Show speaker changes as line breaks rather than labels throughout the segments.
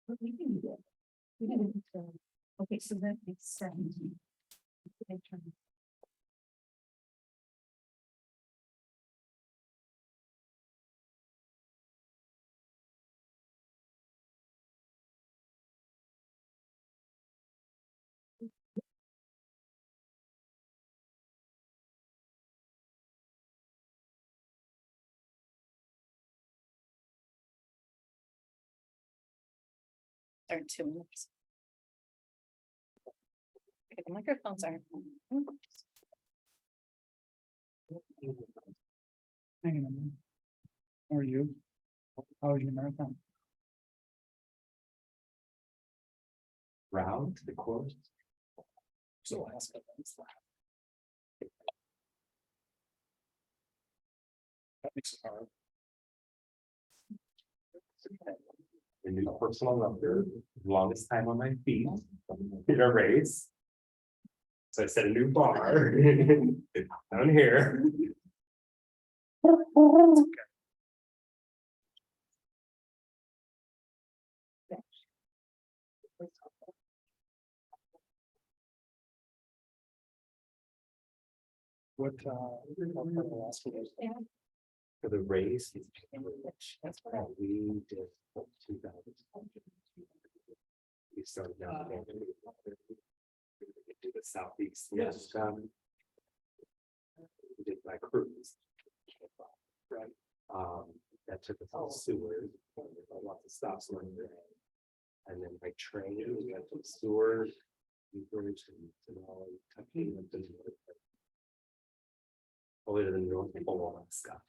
We can do that. We can, okay, so that makes 17.
Or 2 minutes. Okay, the microphones aren't. on.
Hang on a minute. How are you? How was your marathon?
Round to the course.
So last couple of months. That makes it hard.
A new personal record, longest time on my feet in a race. So I set a new bar down here.
What the last one was?
For the race. That's what we did. 2000. We started down there. We did the southeast.
Yes.
We did my cruise. Right. That took us all Seward. Lots of stops along the way. And then my train, we went to Seward. We were to Denali, Kentucky, and then all the way to the North Pole, Alaska.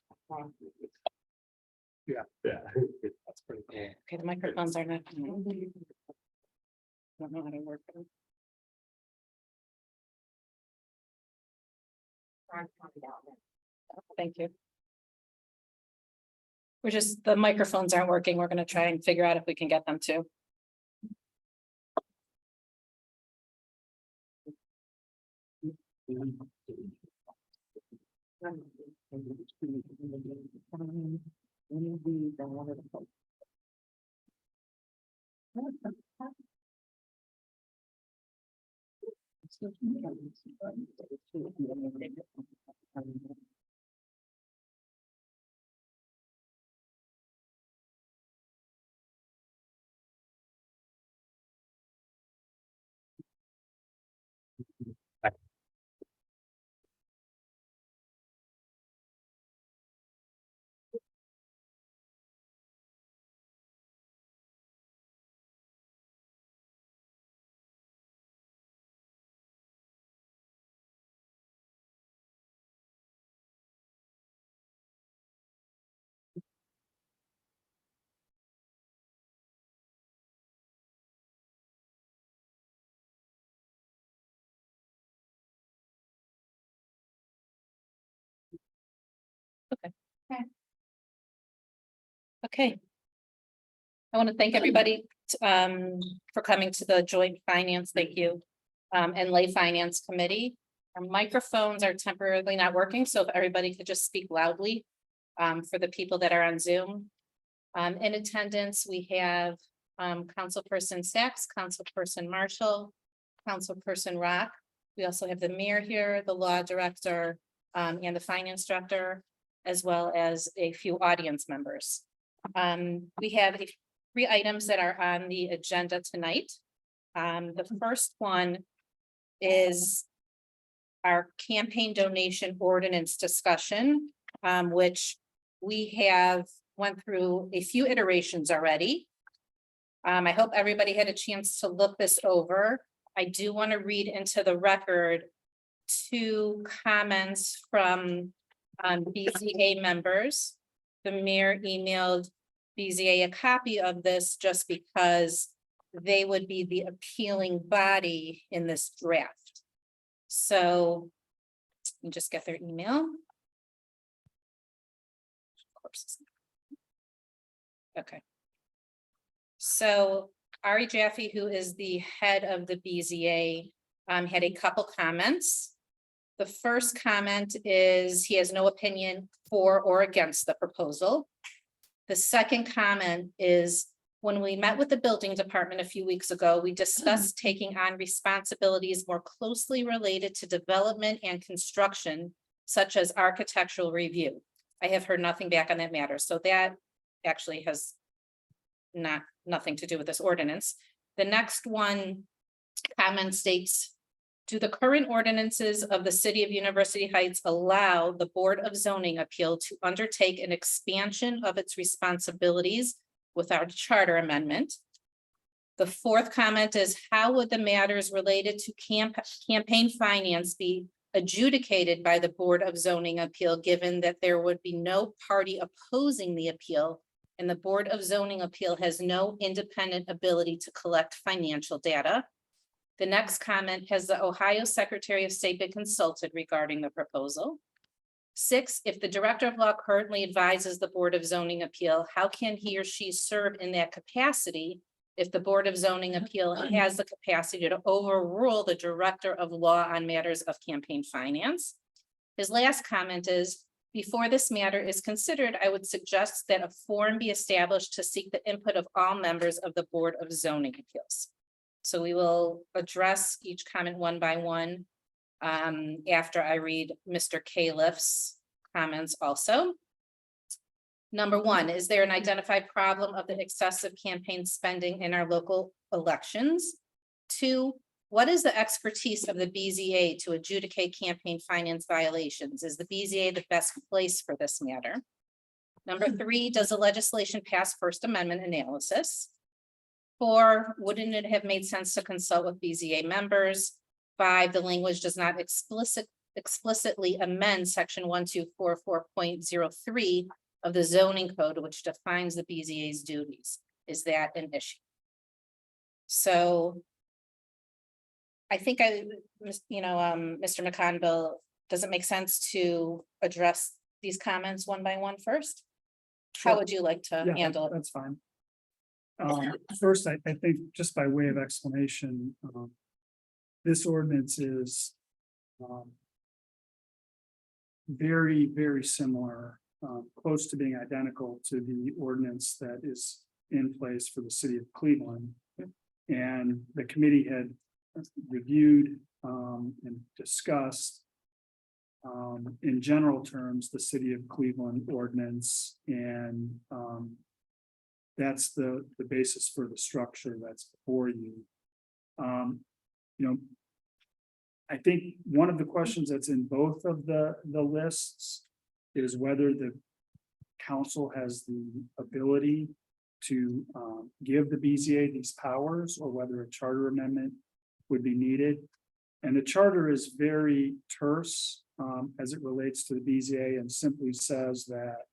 Yeah.
Yeah, that's pretty cool.
Okay, the microphones are not. I don't know how to work them. Thank you. We're just, the microphones aren't working. We're gonna try and figure out if we can get them to. Okay. I want to thank everybody for coming to the joint finance, thank you. And lay finance committee. Our microphones are temporarily not working, so if everybody could just speak loudly for the people that are on Zoom. In attendance, we have Councilperson Sachs, Councilperson Marshall, Councilperson Rock. We also have the mayor here, the law director, and the finance director, as well as a few audience members. We have 3 items that are on the agenda tonight. The first one is our campaign donation ordinance discussion, which we have went through a few iterations already. I hope everybody had a chance to look this over. I do want to read into the record 2 comments from BZA members. The mayor emailed BZA a copy of this just because they would be the appealing body in this draft. So you just get their email. Of course. Okay. So Ari Jaffe, who is the head of the BZA, had a couple comments. The first comment is he has no opinion for or against the proposal. The second comment is When we met with the building department a few weeks ago, we discussed taking on responsibilities more closely related to development and construction, such as architectural review. I have heard nothing back on that matter, so that actually has nothing to do with this ordinance. The next one comment states, do the current ordinances of the city of University Heights allow the Board of Zoning Appeal to undertake an expansion of its responsibilities without a charter amendment? The fourth comment is, how would the matters related to campaign finance be adjudicated by the Board of Zoning Appeal, given that there would be no party opposing the appeal and the Board of Zoning Appeal has no independent ability to collect financial data? The next comment, has the Ohio Secretary of State been consulted regarding the proposal? 6, if the Director of Law currently advises the Board of Zoning Appeal, how can he or she serve in that capacity if the Board of Zoning Appeal has the capacity to overrule the Director of Law on matters of campaign finance? His last comment is, before this matter is considered, I would suggest that a forum be established to seek the input of all members of the Board of Zoning Appeals. So we will address each comment one by one after I read Mr. Califf's comments also. Number 1, is there an identified problem of the excessive campaign spending in our local elections? 2, what is the expertise of the BZA to adjudicate campaign finance violations? Is the BZA the best place for this matter? Number 3, does the legislation pass First Amendment analysis? 4, wouldn't it have made sense to consult with BZA members? 5, the language does not explicitly amend section 1244.03 of the zoning code, which defines the BZA's duties. Is that an issue? So I think Mr. McConville, does it make sense to address these comments one by one first? How would you like to
Yeah,
handle it?
that's fine. First, I think just by way of explanation, this ordinance is very, very similar, close to being identical to the ordinance that is in place for the city of Cleveland. And the committee had reviewed and discussed in general terms the city of Cleveland ordinance, and that's the basis for the structure that's before you. I think one of the questions that's in both of the lists is whether the council has the ability to give the BZA these powers, or whether a charter amendment would be needed. And the charter is very terse as it relates to the BZA, and simply says that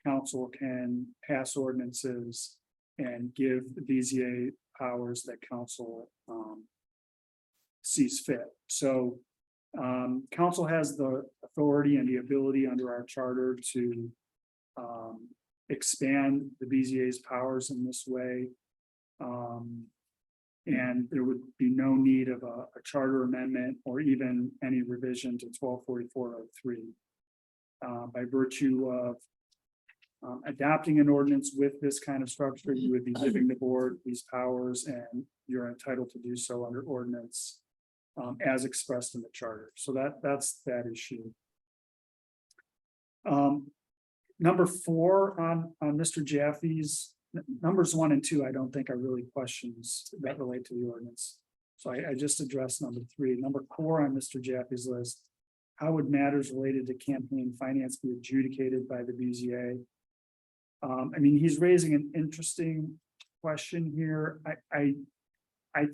council can pass ordinances and give the BZA powers that council sees fit. So council has the authority and the ability under our charter to expand the BZA's powers in this way. And there would be no need of a charter amendment or even any revision to 1244.03. By virtue of adopting an ordinance with this kind of structure, you would be giving the board these powers, and you're entitled to do so under ordinance as expressed in the charter. So that's that issue. Number 4 on Mr. Jaffe's, numbers 1 and 2, I don't think are really questions that relate to the ordinance. So I just addressed number 3. Number 4 on Mr. Jaffe's list, how would matters related to campaign finance be adjudicated by the BZA? I mean, he's raising an interesting question here. I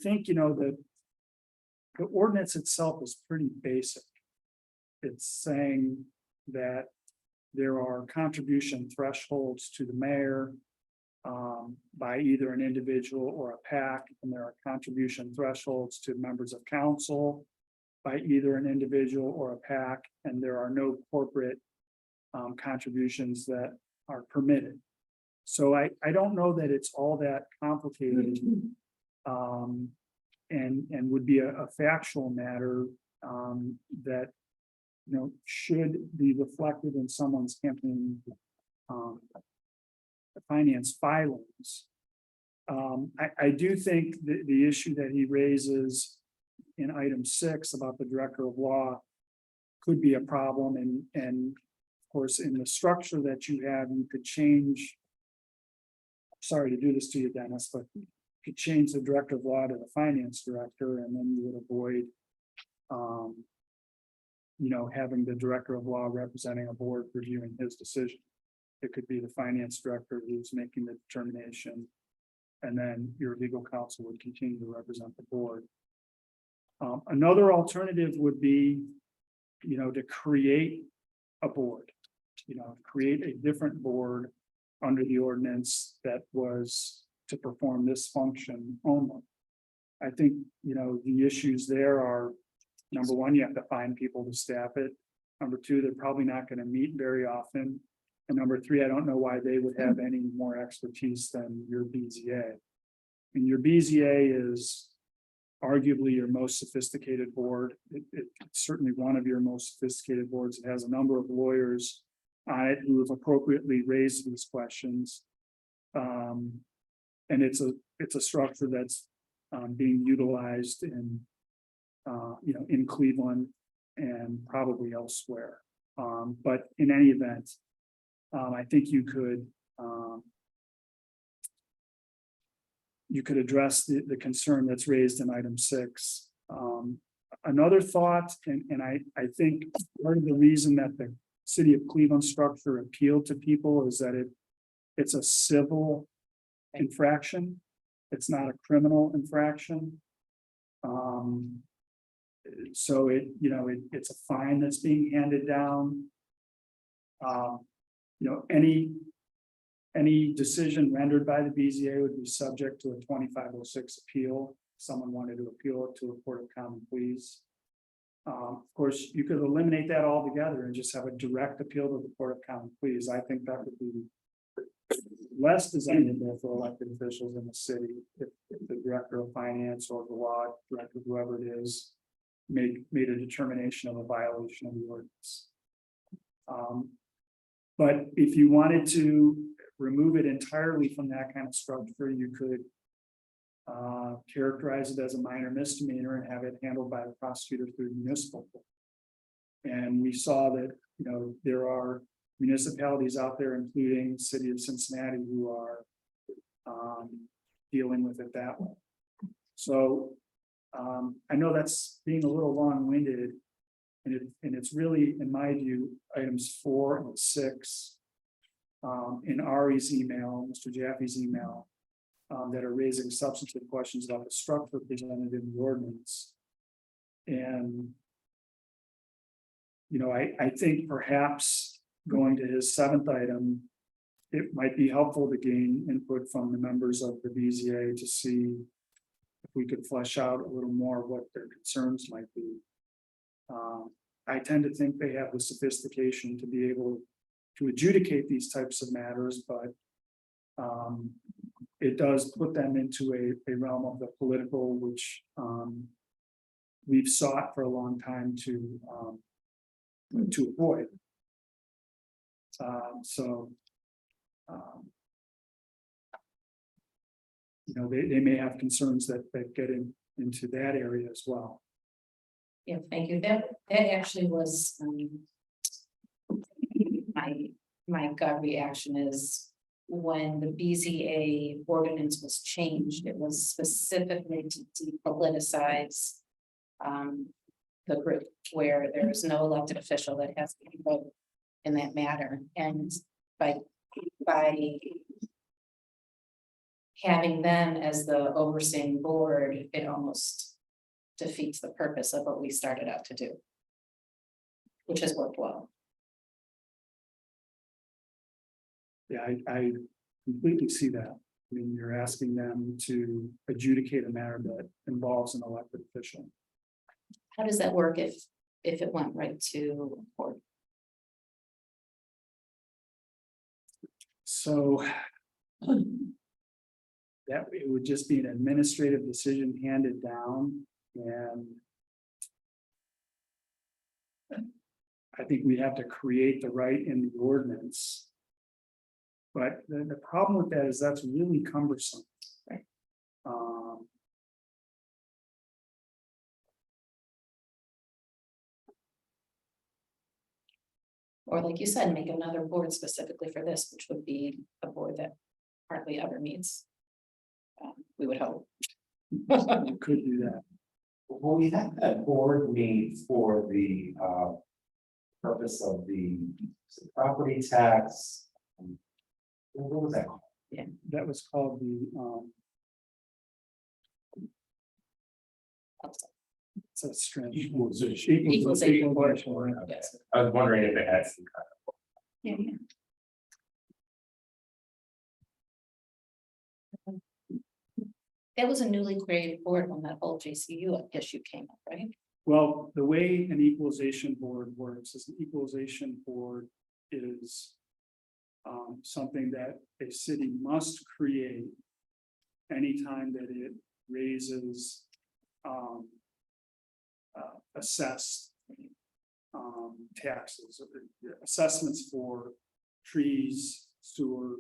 think, the ordinance itself is pretty basic. It's saying that there are contribution thresholds to the mayor by either an individual or a PAC, and there are contribution thresholds to members of council by either an individual or a PAC, and there are no corporate contributions that are permitted. So I don't know that it's all that complicated, and would be a factual matter that should be reflected in someone's campaign finance filings. I do think the issue that he raises in item 6 about the director of law could be a problem, and of course, in the structure that you have, you could change. Sorry to do this to you, Dennis, but you could change the director of law to the finance director, and then you would avoid having the director of law representing a board reviewing his decision. It could be the finance director who's making the determination. And then your legal counsel would continue to represent the board. Another alternative would be, to create a board, create a different board under the ordinance that was to perform this function only. I think, the issues there are, number one, you have to find people to staff it. Number two, they're probably not going to meet very often. And number three, I don't know why they would have any more expertise than your BZA. And your BZA is arguably your most sophisticated board. It's certainly one of your most sophisticated boards. It has a number of lawyers on it who have appropriately raised these questions. And it's a structure that's being utilized in Cleveland and probably elsewhere. But in any event, I think you could address the concern that's raised in item 6. Another thought, and I think part of the reason that the city of Cleveland structure appealed to people is that it's a civil infraction. It's not a criminal infraction. So it's a fine that's being handed down. Any decision rendered by the BZA would be subject to a 2506 appeal. If someone wanted to appeal it to a court of common pleas. Of course, you could eliminate that altogether and just have a direct appeal to the court of common pleas. I think that would be less desirable for elected officials in the city if the director of finance or the law director, whoever it is, made a determination of a violation of the ordinance. But if you wanted to remove it entirely from that kind of structure, you could characterize it as a minor misdemeanor and have it handled by the prosecutor through municipal court. And we saw that, there are municipalities out there, including the city of Cincinnati, who are dealing with it that way. So I know that's being a little long-winded, and it's really, in my view, items 4 and 6 in Ari's email, Mr. Jaffe's email, that are raising substantive questions about the structure presented in the ordinance. And I think perhaps going to his 7th item, it might be helpful to gain input from the members of the BZA to see if we could flesh out a little more what their concerns might be. I tend to think they have the sophistication to be able to adjudicate these types of matters, but it does put them into a realm of the political, which we've sought for a long time to avoid. They may have concerns that get into that area as well.
Yeah, thank you. That actually was my gut reaction is when the BZA ordinance was changed, it was specifically to depoliticize the group where there is no elected official that has to vote in that matter. And by having them as the overseeing board, it almost defeats the purpose of what we started out to do, which has worked well.
Yeah, I completely see that. I mean, you're asking them to adjudicate a matter that involves an elected official.
How does that work if it went right to court?
So that it would just be an administrative decision handed down, and I think we have to create the right in the ordinance. But the problem with that is that's really cumbersome.
Right.
Um,
Or like you said, make another board specifically for this, which would be a board that hardly ever meets. We would hope.
you could do that.
Well, we had that board meet for the purpose of the property tax. What was that called?
That was called the, it's a strange.
Equalization.
Equalization board.
Equalization, right.
Yes.
I was wondering if it had some kind of.
Yeah. That was a newly created board when that whole JCU issue came up, right?
Well, the way an equalization board works is an equalization board is. Something that a city must create. Anytime that it raises. Assessed. Taxes, assessments for trees, sewer.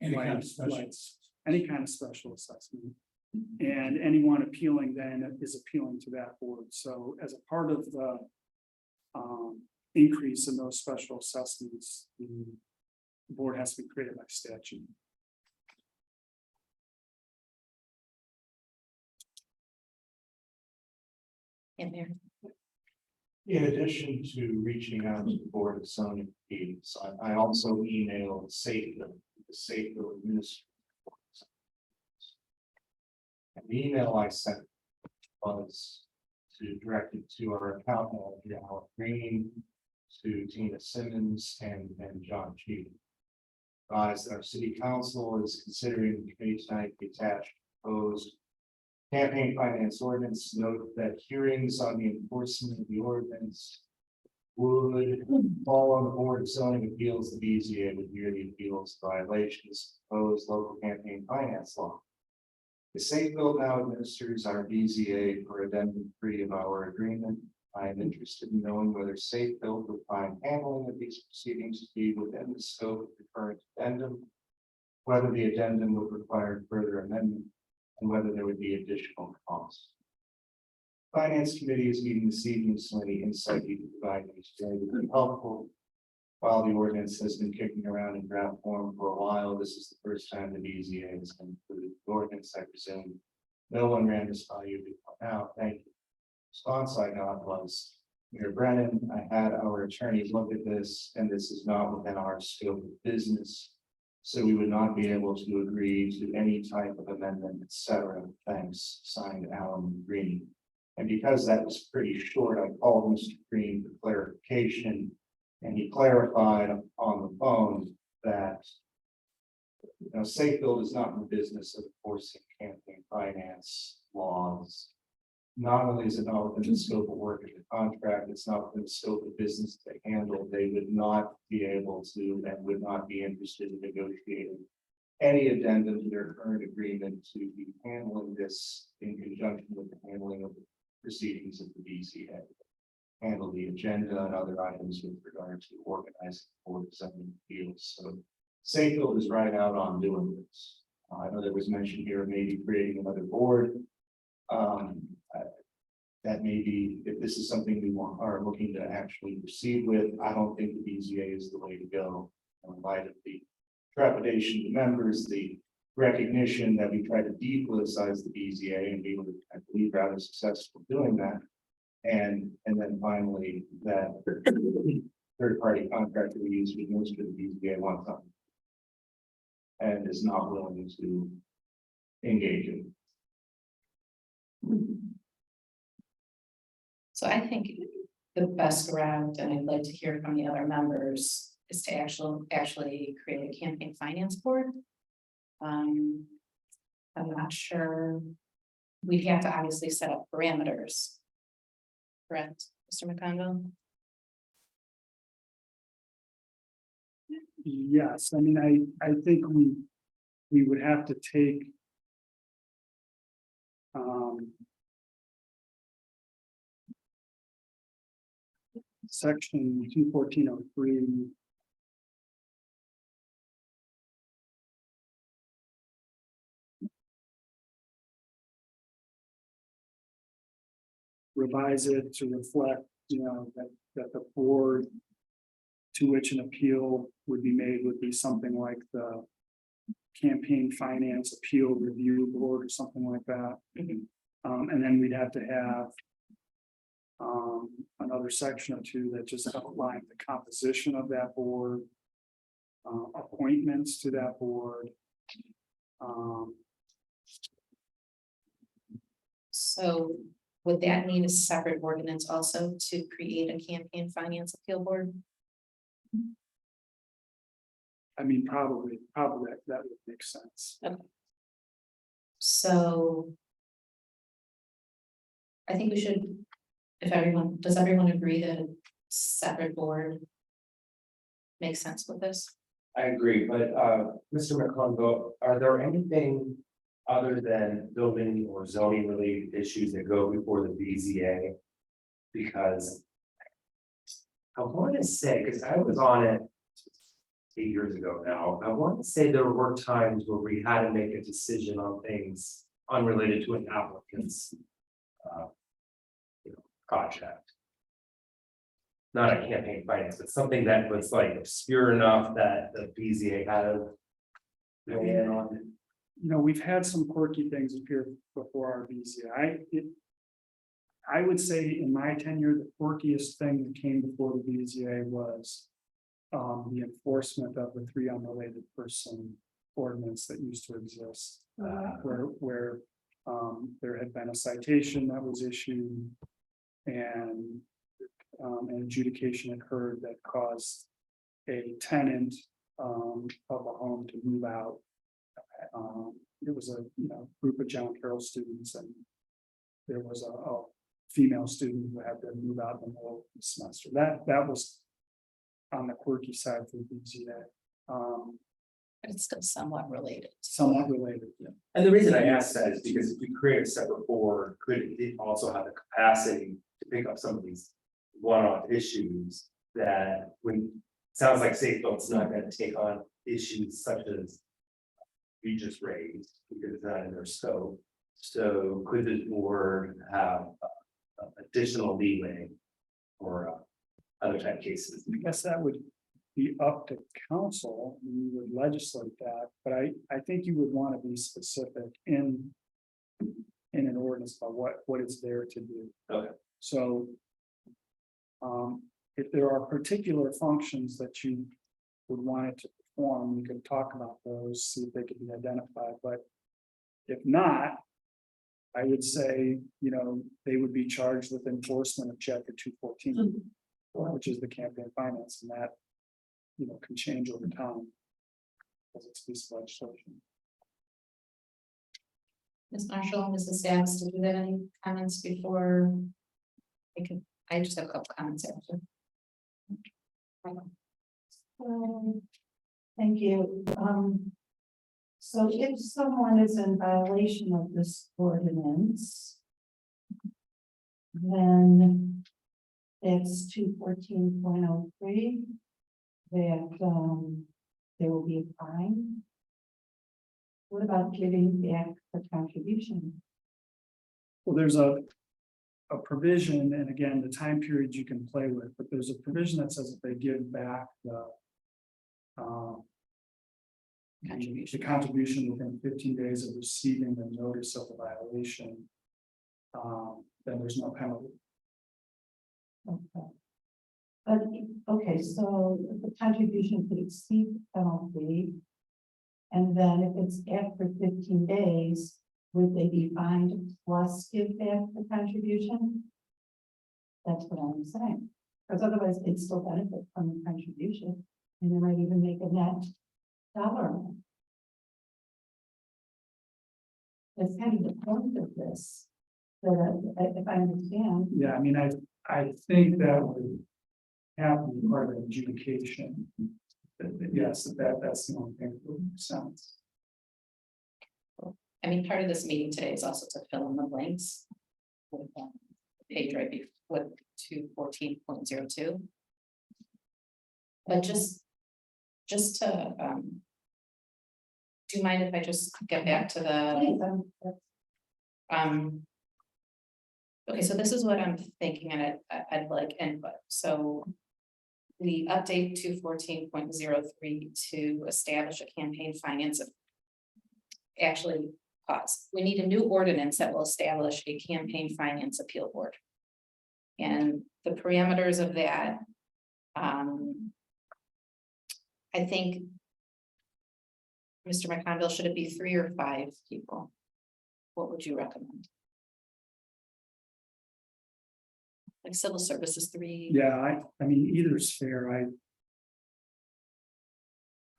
Lights, any kind of special assessment. And anyone appealing then is appealing to that board. So as a part of the increase in those special assessments, the board has to be created by statute.
In there.
In addition to reaching out to the Board of Zoning Appeals, I also emailed the Safeville administrator. And the email I sent was to direct it to our accountant, Howard Green, to Tina Simmons and John Cheatham. Advise that our city council is considering the committee tonight the attached proposed campaign finance ordinance. Note that hearings on the enforcement of the ordinance would fall on the Board of Zoning Appeals. The BZA would hear the appeals violations of proposed local campaign finance law. The Safeville now administers our BZA for addendum 3 of our agreement. I am interested in knowing whether Safeville would find handling of these proceedings to be within the scope of the current addendum, whether the addendum would require further amendment, and whether there would be additional costs. Finance Committee is meeting this evening, so any insight you can provide me today would be helpful. While the ordinance has been kicking around in draft form for a while, this is the first time the BZA has included the ordinance. I presume no one ran this by you before now. Thank you. Response I got was, Mayor Brennan, I had our attorneys look at this, and this is not within our scope of business. So we would not be able to agree to any type of amendment, etc. Thanks, signed Alan Green. And because that was pretty short, I called Mr. Green for clarification, and he clarified on the phone that Safeville is not in the business of enforcing campaign finance laws. Not only is it not within the scope of work of the contract, it's not within the scope of business to handle. They would not be able to and would not be interested in negotiating any addendum to their current agreement to be handling this in conjunction with the handling of the proceedings of the BZA. Handle the agenda and other items with regard to organizing Board of Zoning Appeals. So Safeville is right out on doing this. I know there was mention here of maybe creating another board. That maybe if this is something we are looking to actually proceed with, I don't think the BZA is the way to go. In light of the trepidation of the members, the recognition that we try to depoliticize the BZA, and we were, I believe, rather successful doing that. And then finally, that third-party contractor we use to administer the BZA wants something and is not willing to engage in.
So I think the best route, and I'd like to hear from the other members, is to actually create a campaign finance board. I'm not sure. We'd have to obviously set up parameters. Correct, Mr. McConville?
Yes, I mean, I think we would have to take. Section 214.03. revise it to reflect, that the board to which an appeal would be made would be something like the Campaign Finance Appeal Review Board or something like that. And then we'd have to have another section or two that just outline the composition of that board, appointments to that board.
So would that need a separate ordinance also to create a campaign finance appeal board?
I mean, probably that would make sense.
So. I think we should, does everyone agree that a separate board makes sense with this?
I agree, but Mr. McConville, are there anything other than building or zoning related issues that go before the BZA? Because I want to say, because I was on it 8 years ago now, I want to say there were times where we had to make a decision on things unrelated to an applicant's project. Not a campaign finance, but something that was like obscure enough that the BZA had to weigh in on it.
We've had some quirky things appear before our BZA. I would say in my tenure, the quirkiest thing that came before the BZA was the enforcement of the 3 unrelated person ordinance that used to exist, where there had been a citation that was issued and an adjudication occurred that caused a tenant of a home to move out. It was a group of John Carroll students, and there was a female student who had to move out in the middle of the semester. That was on the quirky side for the BZA.
But it's still somewhat related.
Somewhat related, yeah.
And the reason I ask that is because if you create a separate board, could it also have the capacity to pick up some of these one-off issues that when, sounds like Safebuilt's not gonna take on issues such as we just raised, because it's not in their scope. So could the board have additional leeway or other type cases?
I guess that would be up to council, and you would legislate that, but I think you would want to be specific in an ordinance about what it's there to do.
Okay.
So if there are particular functions that you would want it to perform, we could talk about those, see if they could be identified, but if not, I would say, they would be charged with enforcement of chapter 214, which is the campaign finance, and that, can change over time as it's a piece of legislation.
Ms. Marshall, Mrs. Sacks, did you have any comments before? I just have a couple comments after.
Thank you. So if someone is in violation of this ordinance, then it's 214.03, that there will be a fine. What about giving back the contribution?
Well, there's a provision, and again, the time period you can play with, but there's a provision that says if they give back the contribution within 15 days of receiving the notice of the violation, then there's no penalty.
Okay. But, okay, so the contribution could exceed the penalty. And then if it's after 15 days, would they be fined plus give back the contribution? That's what I'm saying, because otherwise they'd still benefit from the contribution, and they might even make a net dollar amount. That's kind of the point of this, that if I understand.
Yeah, I mean, I think that would have to be part of the adjudication. Yes, that's the only thing that would make sense.
I mean, part of this meeting today is also to fill in the blanks. With the page right before 214.02. But just to, do you mind if I just get back to the Okay, so this is what I'm thinking, and I'd like input, so. We update 214.03 to establish a campaign finance. Actually, pause, we need a new ordinance that will establish a campaign finance appeal board. And the parameters of that. I think. Mr. McConville, should it be 3 or 5 people? What would you recommend? Like civil services 3?
Yeah, I mean, either's fair.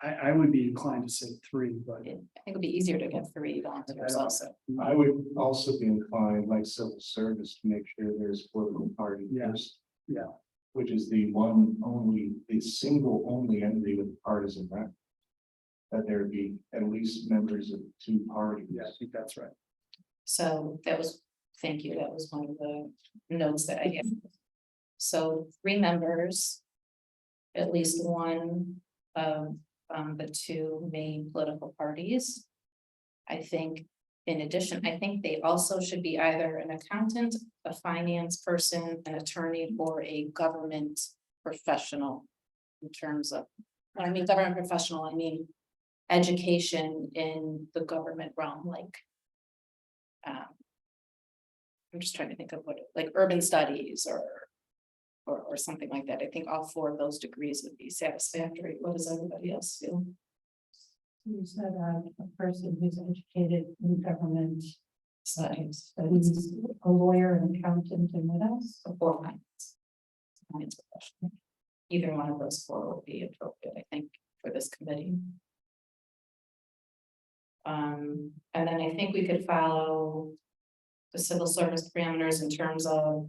I would be inclined to say 3, but
I think it'd be easier to get 3 volunteers also.
I would also be inclined, like civil service, to make sure there's political party.
Yeah.
first,
Yeah.
Which is the single only entity with partisan rep. That there be at least members of 2 parties.
yeah, I think that's right.
So that was, thank you, that was one of the notes that I had. So 3 members. At least one of the 2 main political parties. I think, in addition, I think they also should be either an accountant, a finance person, an attorney, or a government professional. In terms of, when I mean government professional, I mean education in the government realm, like. I'm just trying to think of what, like urban studies or something like that. I think all 4 of those degrees would be satisfactory. What does everybody else feel?
You said a person who's educated in government
Studies
studies, a lawyer, an accountant, and what else?
or finance. Finance professional. Either one of those 4 would be appropriate, I think, for this committee. And then I think we could follow the civil service parameters in terms of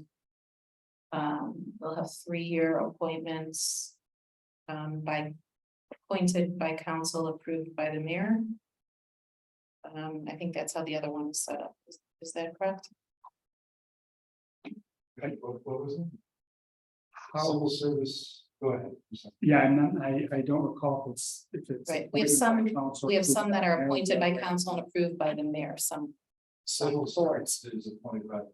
we'll have 3-year appointments appointed by council, approved by the mayor. I think that's how the other one is set up. Is that correct?
What was it?
How,
Civil service, go ahead.
yeah, I don't recall if it's.
Right, we have
appointed
some-
by council,
We have
approved
some that
by
are
mayor.
appointed by council and approved by the mayor, some.
Civil
boards.
service is appointed by council.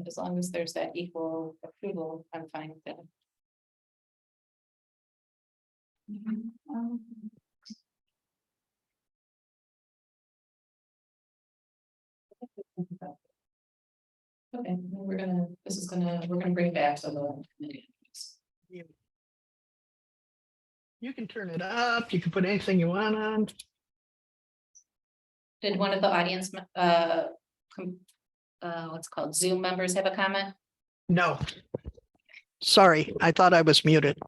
As long as there's that equal approval, I'm fine with that. Okay, we're gonna bring it back to the committee.
You can turn it up, you can put anything you want on.
Did one of the audience, what's it called Zoom members have a comment?
No. Sorry, I thought I was muted.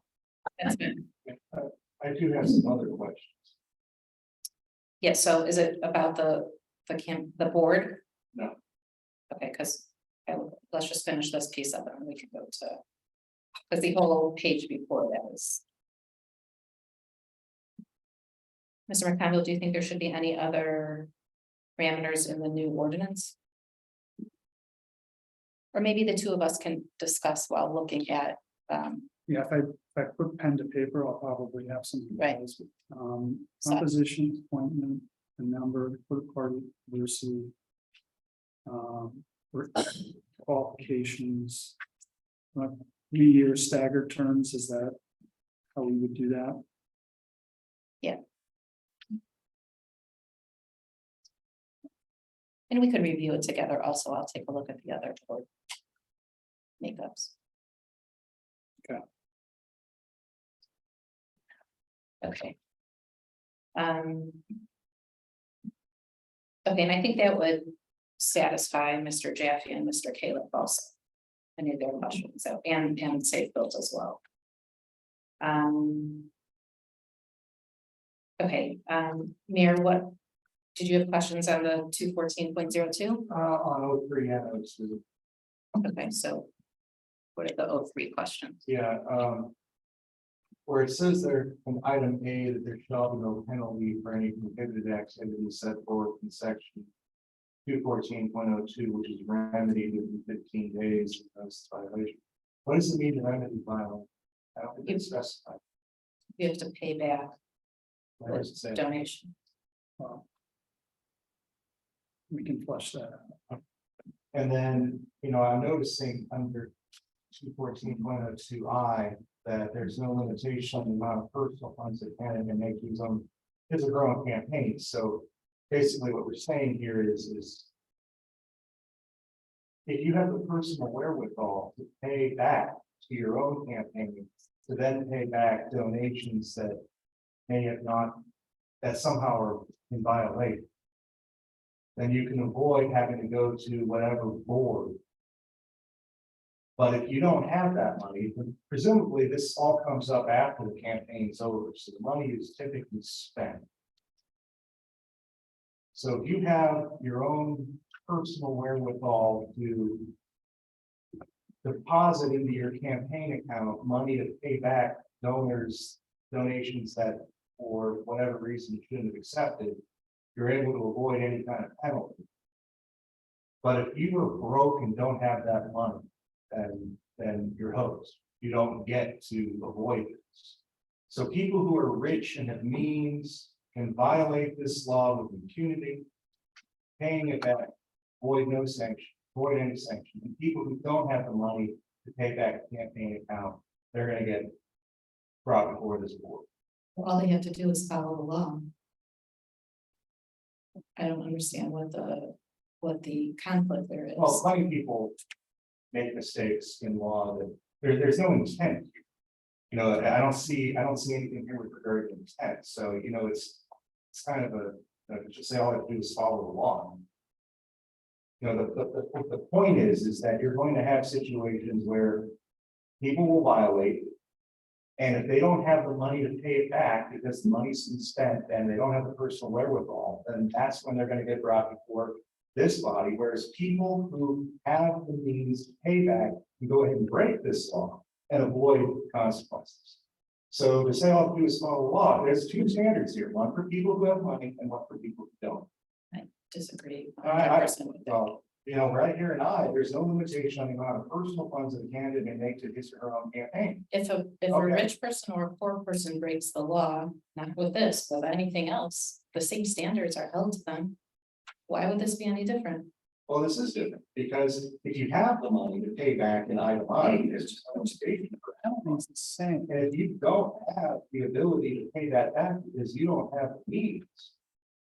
That's good.
I do have some other questions.
Yeah, so is it about the board?
No.
Okay, because let's just finish this piece up and we can go to, because the whole page before that was. Mr. McConville, do you think there should be any other parameters in the new ordinance? Or maybe the 2 of us can discuss while looking at,
Yeah, if I put pen to paper, I'll probably have some.
Right.
details.
So-
Composition, appointment, the number, political party, diversity. Qualifications. 3-year staggered terms, is that how we would do that?
and we could review it together also. I'll take a look at the other board makeups. Okay. Okay, and I think that would satisfy Mr. Jaffe and Mr. Caleb also. Any of their questions, so, and Safe Built as well. Okay, Mayor, what, did you have questions on the 214.02?
On 03, yeah,
Okay, so what are the 03 questions?
yeah, where it says there in item A that there shall be no penalty for any prohibited activity set forth in section 214.02, which is remedied within 15 days of this violation. What does it mean to remedy violence? I don't think it's specified.
You have to pay back
Where does it say?
donation.
Well, we can flush that out.
And then, I'm noticing under 214.02I that there's no limitation on the amount of personal funds that can make use on his or her own campaign. So basically what we're saying here is if you have the personal wherewithal to pay back to your own campaign, to then pay back donations that may have not, that somehow are in violation, then you can avoid having to go to whatever board. But if you don't have that money, presumably this all comes up after the campaign's over, so the money is typically spent. So if you have your own personal wherewithal to deposit into your campaign account money to pay back donations that for whatever reason you shouldn't have accepted, you're able to avoid any kind of penalty. But if you are broke and don't have that money, then you're hosed. You don't get to avoid this. So people who are rich and have means can violate this law with impunity, paying it back, avoid no sanction, avoid any sanction. And people who don't have the money to pay back a campaign account, they're going to get brought before this board.
All they have to do is follow the law. I don't understand what the conflict there is.
Well, plenty people make mistakes in law that there's no intent. I don't see anything here with regard to intent. So, it's kind of just say all I have to do is follow the law. The point is that you're going to have situations where people will violate. And if they don't have the money to pay it back because the money's been spent and they don't have the personal wherewithal, then that's when they're going to get brought before this body. Whereas people who have the means to pay back can go ahead and break this law and avoid consequences. So to say all I do is follow the law, there's two standards here: one for people who have money and one for people who don't.
Disagree.
Well, right here in there's no limitation on the amount of personal funds that a candidate may make to his or her own campaign.
If a
Okay.
rich person or a poor person breaks the law, not with this, but anything else, the same standards are held to them. Why would this be any different?
Well, this is different because if you have the money to pay back in item I, it's just a limitation for
It's the same.
And if you don't have the ability to pay that back because you don't have the means,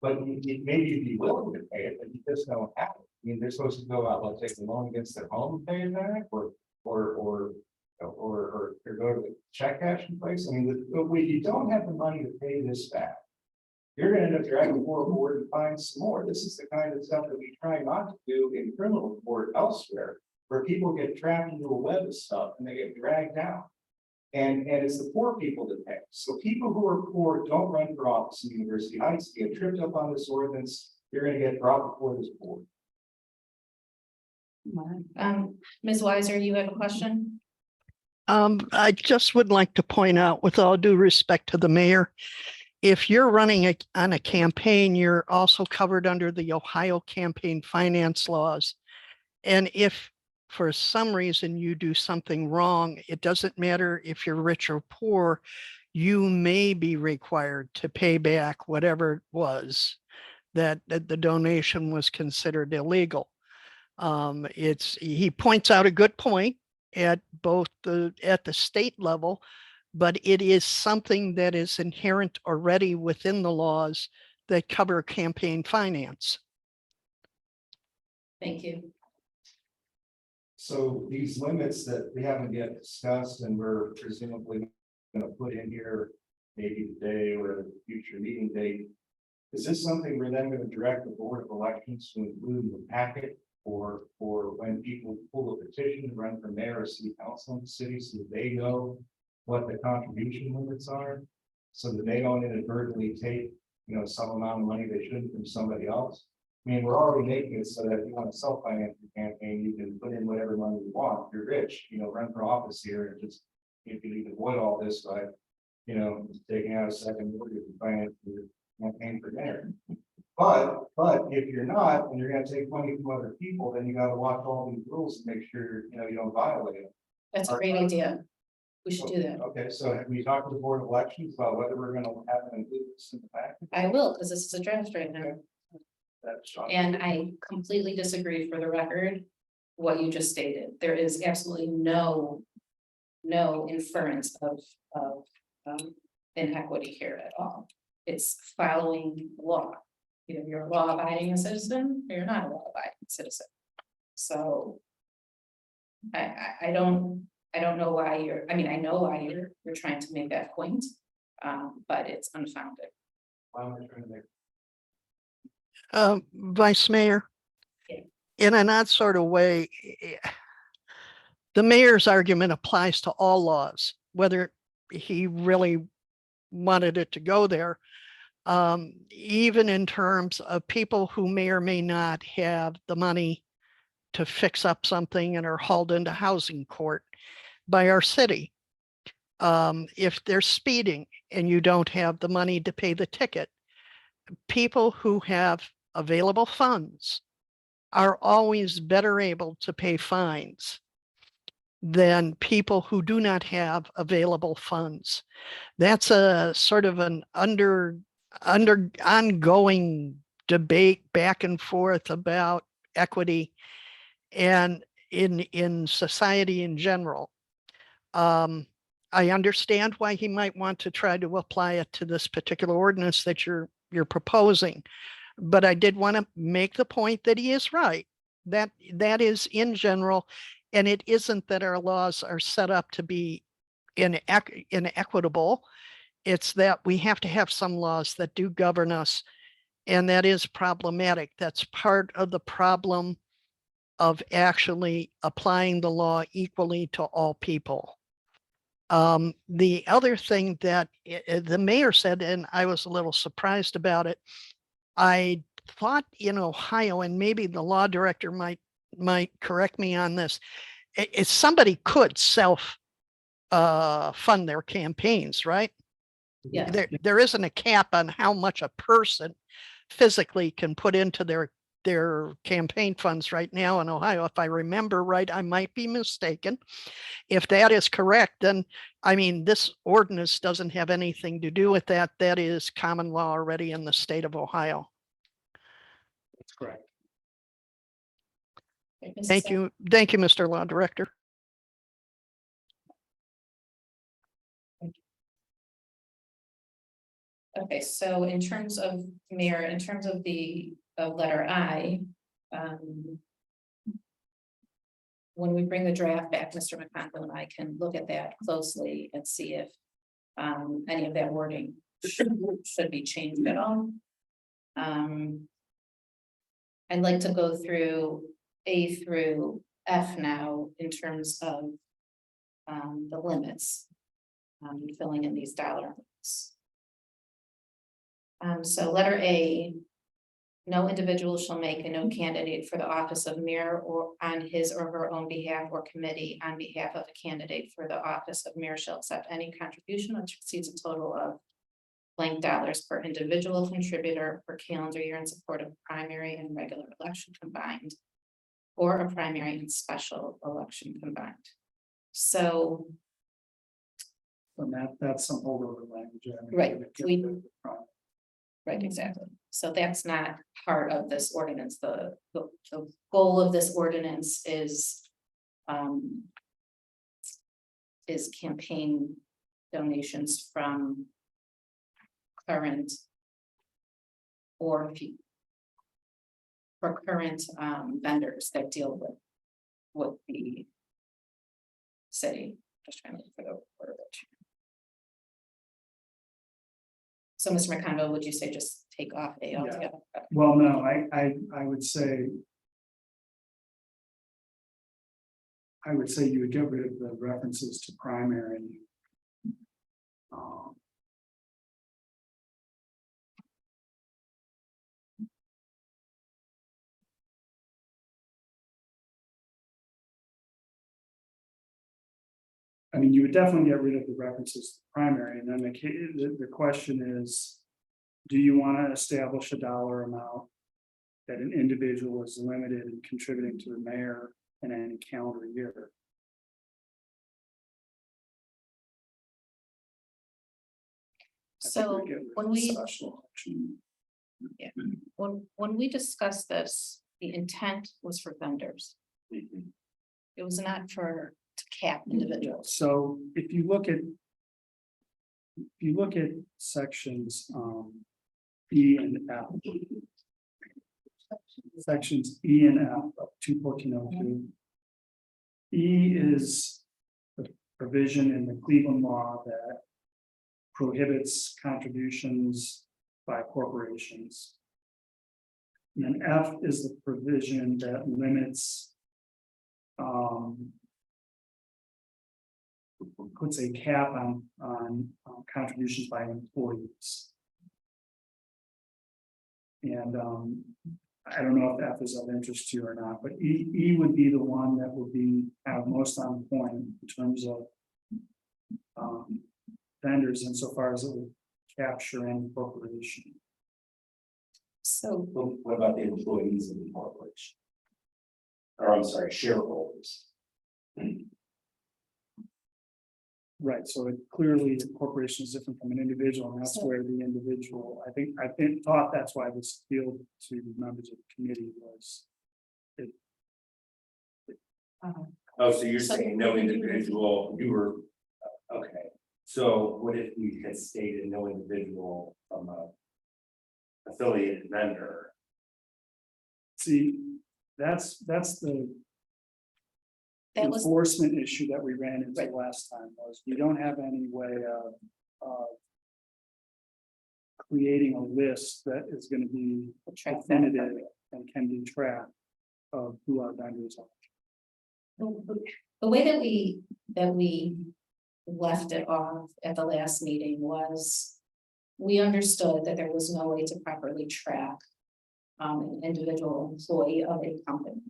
but maybe you'd be willing to pay it, but you just don't have it. I mean, they're supposed to go out, let's take a loan against their home and pay it back, or go to the check cashing place. I mean, if you don't have the money to pay this back, you're gonna end up dragging before a board and find some more. This is the kind of stuff that we try not to do in criminal court elsewhere, where people get trapped into a web of stuff and they get dragged down. And it's the poor people that pay. So people who are poor don't run for office in University Heights, get tripped up on this ordinance, you're gonna get brought before this board.
Ms. Weiser, you have a question?
I just would like to point out, with all due respect to the mayor, if you're running on a campaign, you're also covered under the Ohio campaign finance laws. And if for some reason you do something wrong, it doesn't matter if you're rich or poor, you may be required to pay back whatever it was that the donation was considered illegal. He points out a good point at the state level, but it is something that is inherent already within the laws that cover campaign finance.
Thank you.
So these limits that we haven't yet discussed and we're presumably going to put in here maybe today or at a future meeting date, is this something we're then going to direct the Board of Elections to include in the packet for when people pull a petition to run for mayor or city council in the city, so that they know what the contribution limits are, so that they don't inadvertently take, some amount of money they shouldn't from somebody else? I mean, we're already making it so that if you want to self-finance your campaign, you can put in whatever money you want. If you're rich, run for office here and just, you can avoid all this by, taking out a second mortgage and finance your campaign for mayor. But if you're not, and you're going to take money from other people, then you got to watch all these rules and make sure, you don't violate them.
That's a great idea. We should do that.
Okay, so have we talked to the Board of Elections about whether we're gonna have an include this in the package?
I will, because this is a draft right now.
That's.
And I completely disagree for the record, what you just stated. There is absolutely no inference of inequity here at all. It's following law. Either you're a law-abiding citizen or you're not a law-abiding citizen. So I don't know why I know why you're trying to make that point, but it's unfounded.
Why am I trying to make?
Vice Mayor.
Yeah.
In an odd sort of way, the mayor's argument applies to all laws, whether he really wanted it to go there. Even in terms of people who may or may not have the money to fix up something and are hauled into housing court by our city. If they're speeding and you don't have the money to pay the ticket, people who have available funds are always better able to pay fines than people who do not have available funds. That's a sort of an ongoing debate back and forth about equity and in society in general. I understand why he might want to try to apply it to this particular ordinance that you're proposing. But I did want to make the point that he is right. That is in general, and it isn't that our laws are set up to be inequitable. It's that we have to have some laws that do govern us, and that is problematic. That's part of the problem of actually applying the law equally to all people. The other thing that the mayor said, and I was a little surprised about it, I thought in Ohio, and maybe the law director might correct me on this, somebody could self fund their campaigns, right?
Yeah.
There isn't a cap on how much a person physically can put into their campaign funds right now in Ohio. If I remember right, I might be mistaken. If that is correct, then this ordinance doesn't have anything to do with that. That is common law already in the state of Ohio.
That's correct.
Thank you. Thank you, Mr. Law Director.
Okay, so in terms of mayor, in terms of the letter I, when we bring the draft back, Mr. McConville and I can look at that closely and see if any of that wording should be changed at all. I'd like to go through A through F now in terms of the limits, filling in these dollar amounts. So letter A, no individual shall make a no candidate for the office of mayor or on his or her own behalf or committee on behalf of a candidate for the office of mayor shall accept any contribution which exceeds a total of blank dollars per individual contributor per calendar year in support of primary and regular election combined, or a primary and special election combined. So
And that's some holdover language.
Right, right, exactly. So that's not part of this ordinance. The goal of this ordinance is campaign donations from current or for current vendors that deal with the city. Just trying to look for the word of it. So, Mr. McConville, would you say just take off A altogether?
Well, no, I would say. I would say you would get rid of the references to primary. You would definitely get rid of the references to primary, and then the question is, do you want to establish a dollar amount that an individual is limited in contributing to the mayor in any calendar year?
So when we,
Special election.
when we discussed this, the intent was for vendors. It was not for, to cap individuals.
So if you look at. If you look at sections, E and F. Sections E and F of 21402. E is the provision in the Cleveland law that prohibits contributions by corporations. And then F is the provision that limits puts a cap on contributions by employees. And I don't know if F is of interest to you or not, but E would be the one that would be most on point in terms of vendors insofar as it would capture any corporation.
So
What about the employees of the corporation? Or I'm sorry, shareholders.
Right, so it clearly the corporation is different from an individual, and that's
So-
where the individual, I thought that's why this appealed to the members of the committee was.
Oh, so you're
So-
saying no individual, you were, okay, so what if we had stated no individual from a affiliated vendor?
See, that's the
that was,
enforcement issue that we ran into
Right.
last time was we don't have any way of creating a list that is going to be
track that.
definitive and can be tracked of who our vendors are.
The way that we left it off at the last meeting was. We understood that there was no way to properly track. An individual employee of a company.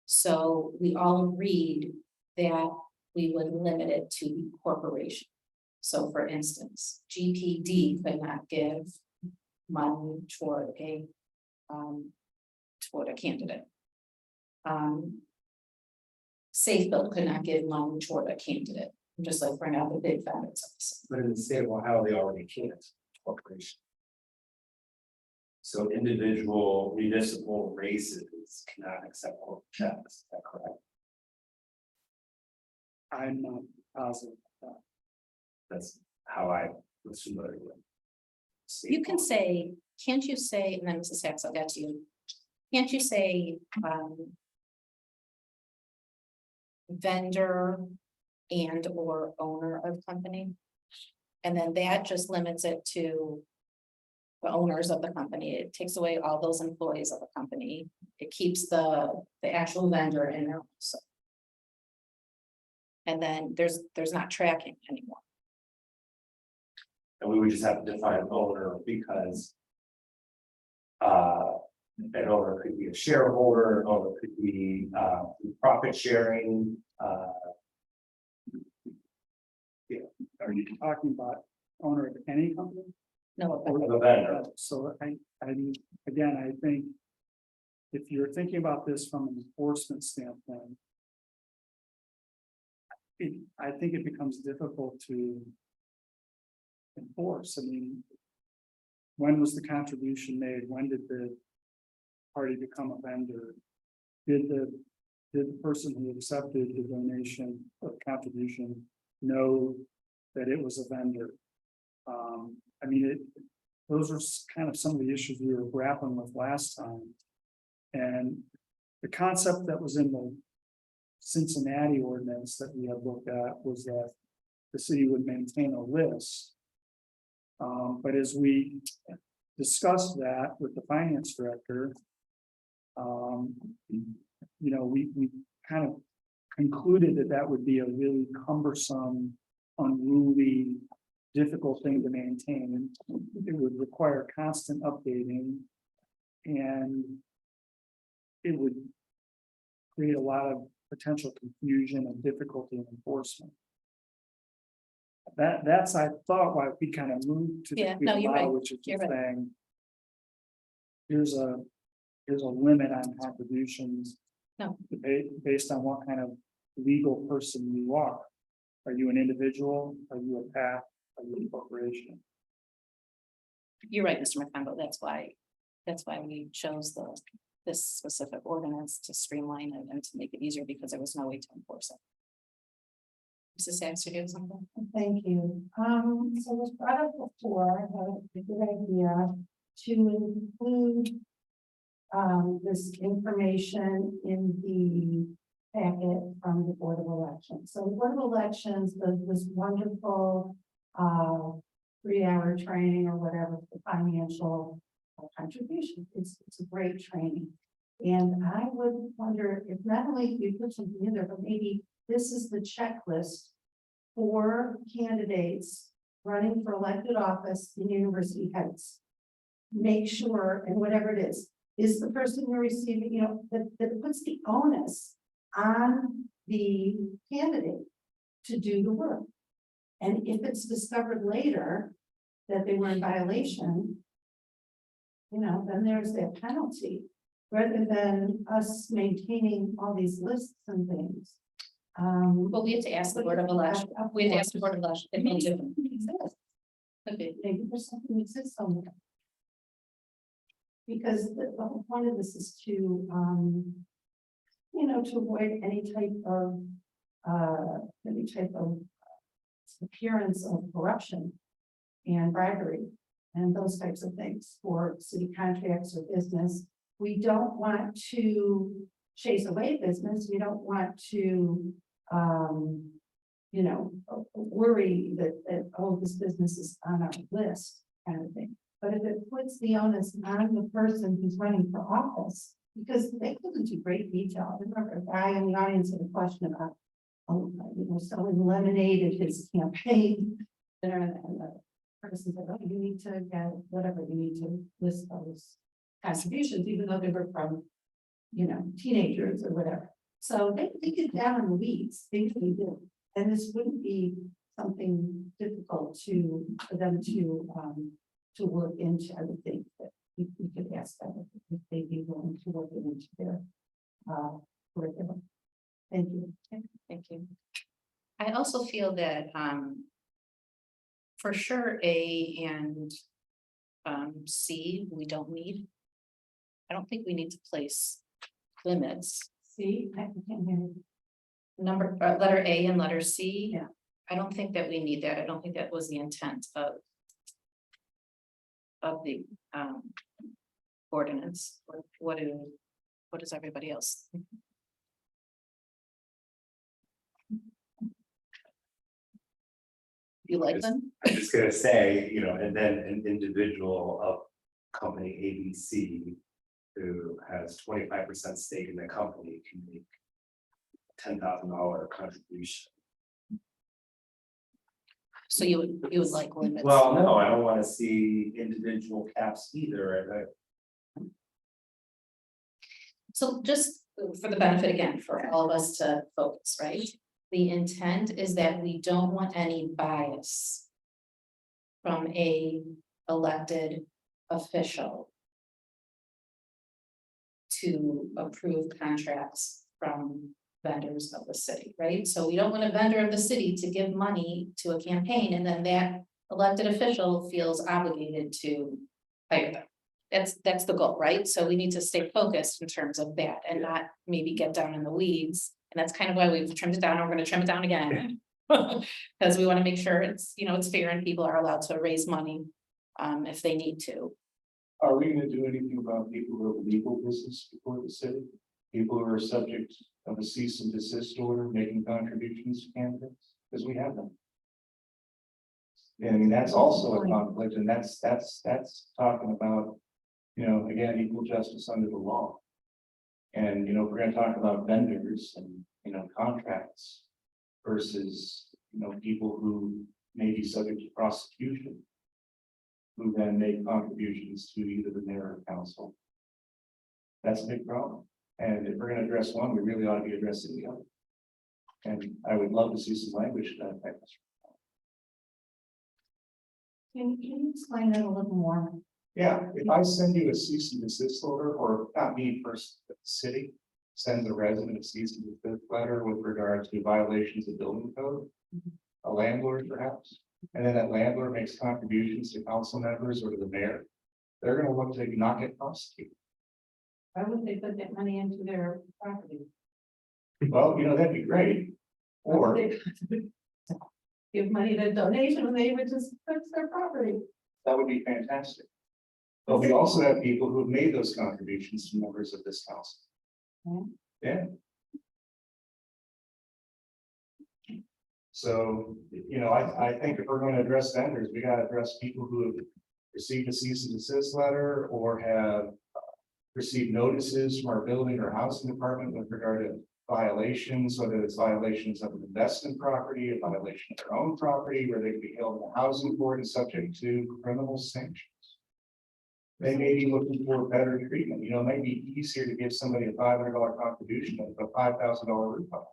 So we all agreed that we would limit it to the corporation. So for instance, GPD could not give money toward a candidate. Safe Build could not give money toward a candidate, just like bring out the big vendors.
But in the state of Ohio, they already can't, corporation. So individual municipal races cannot accept corporate checks, is that correct?
I'm not positive.
That's how I was familiar with. state
You can
law.
say, can't you say, and then Mrs. Sacks, I'll get to you. Can't you say, vendor and or owner of company? And then that just limits it to the owners of the company. It takes away all those employees of the company. It keeps the actual vendor in there also. And then there's not tracking anymore.
And we would just have to define owner because. An owner could be a shareholder, an owner could be profit sharing,
Are you talking about owner of any company?
No,
or the vendor.
So again, I think. If you're thinking about this from an enforcement standpoint. I think it becomes difficult to. Enforce, I mean. When was the contribution made? When did the party become a vendor? Did the person who accepted the donation or contribution know that it was a vendor? I mean, those are kind of some of the issues we were grappling with last time. And the concept that was in the Cincinnati ordinance that we had looked at was that the city would maintain a list. But as we discussed that with the finance director, we kind of concluded that that would be a really cumbersome, unruly, difficult thing to maintain. It would require constant updating, and it would create a lot of potential confusion and difficulty in enforcement. That's, I thought, why we kind of moved to the
Yeah, no,
Cleveland
you're
law,
right.
which is
You're
just
right.
saying. Here's a limit on contributions.
No.
Based on what kind of legal person you are. Are you an individual? Are you a PAC? Are you a corporation?
you're right, Mr. McConville, that's why we chose this specific ordinance to streamline it and to make it easier because there was no way to enforce it. Mrs. Sacks, you have something?
Thank you. So it was brought up before, I had a good idea to include this information in the packet from the Board of Elections. So the Board of Elections does this wonderful 3-hour training or whatever, for financial contribution. It's a great training. And I would wonder if not only you put something in there, but maybe this is the checklist for candidates running for elected office in University Heights. Make sure, and whatever it is the person you're receiving, you know, that puts the onus on the candidate to do the work. And if it's discovered later that they were in violation, you know, then there's that penalty, rather than us maintaining all these lists and things.
Well, we have to ask the Board of Election. We have to ask the Board of Election. It may do. Okay.
Maybe there's something that exists somewhere. Because the whole point of this is to, you know, to avoid any type of appearance of corruption and bribery and those types of things for city contracts or business. We don't want to chase away business. We don't want to, you know, worry that, oh, this business is on our list kind of thing. But if it puts the onus on the person who's running for office, because they go into great detail. I remember a guy in the audience had a question about, oh, you know, someone eliminated his campaign. And the person said, oh, you need to get whatever, you need to list those contributions, even though they were from, you know, teenagers or whatever. So they get down in the weeds, they really do. And this wouldn't be something difficult for them to work into. I would think that we could ask them if they'd be willing to work it into their curriculum. Thank you.
Thank you. I also feel that for sure A and C, we don't need. I don't think we need to place limits.
See, I can't hear you.
Letter A and letter C.
Yeah.
I don't think that we need that. I don't think that was the intent of the ordinance. What does everybody else think? You like them?
I'm just gonna say, you know, and then an individual of company ABC who has 25% stake in the company can make $10,000 contribution.
So you would like limits?
Well, no, I don't want to see individual caps either.
So just for the benefit again, for all of us to focus, right? The intent is that we don't want any bias from a elected official to approve contracts from vendors of the city, right? So we don't want a vendor of the city to give money to a campaign and then that elected official feels obligated to hire them. That's the goal, right? So we need to stay focused in terms of that and not maybe get down in the weeds. And that's kind of why we've trimmed it down. And we're going to trim it down again. Because we want to make sure it's, you know, it's fair and people are allowed to raise money if they need to.
Are we gonna do anything about people who have legal business before the city? People who are subject of a cease and desist order making contributions to candidates? Because we have them. And I mean, that's also a conflict, and that's talking about, you know, again, equal justice under the law. And, you know, if we're gonna talk about vendors and, you know, contracts versus, you know, people who may be subject to prosecution, who then make contributions to either the mayor or council. That's a big problem. And if we're gonna address one, we really ought to be addressing the other. And I would love to see some language to that effect.
Can you explain that a little more?
Yeah, if I send you a cease and desist order, or not me first, but the city sends a resident a cease and desist letter with regard to violations of building code, a landlord perhaps, and then that landlord makes contributions to council members or to the mayor, they're gonna look to not get prosecuted.
Why would they put that money into their property?
Well, that'd be great.
Why would
Or,
they give money to donation when they would just fix their property?
that would be fantastic. But we also have people who have made those contributions to members of this council. Yeah. So, I think if we're going to address vendors, we gotta address people who have received a cease and desist letter or have received notices from our building or housing department with regard to violations, whether it's violations of an investment property, a violation of their own property, where they can be held in the housing court and subject to criminal sanctions. They may be looking for better treatment, it might be easier to give somebody a $500 contribution than a $5,000 refund.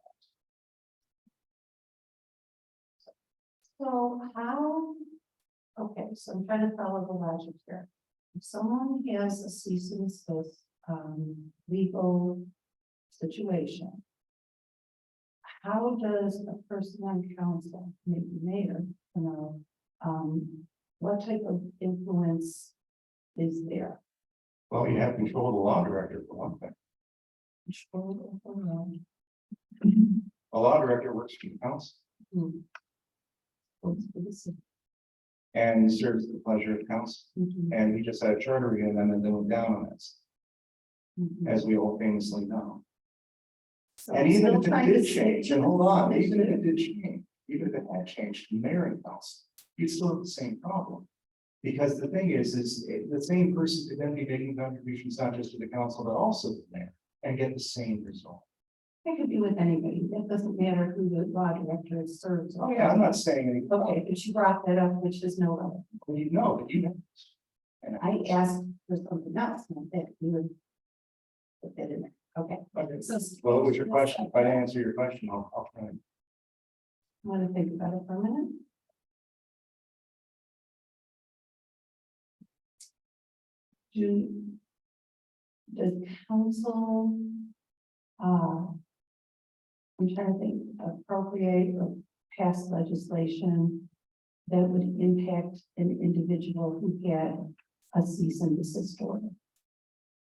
So how, okay, so I'm trying to follow the logic here. If someone has a cease and desist, legal situation. How does a person on council, maybe mayor, what type of influence is there?
Well, you have control of the law director for one thing.
Control over law?
A law director works for the council
What's for the city?
and serves at the pleasure of council.
Mhm,
And we just had a charter review and then they went down on this,
mhm.
as we all famously know.
So
And
I'm
even
still
if it
trying to
did
stick
change,
to
and
the
hold on, even if
issue.
it did change, even if it had changed to mayor and council, you'd still have the same problem. Because the thing is the same person could then be making contributions not just to the council, but also to the mayor and get the same result.
It could be with anybody, it doesn't matter who the law director serves.
Oh, yeah, I'm not saying anything.
Okay, but you brought that up, which is no other.
Well, you know, but you know. And
I asked for something else, not that you would. Put that in there, okay.
Okay.
So.
Well, what was your question? If I didn't answer your question, I'll try.
Want to think about it for a minute? Does council, I'm trying to think, appropriate or pass legislation that would impact an individual who had a cease and desist order?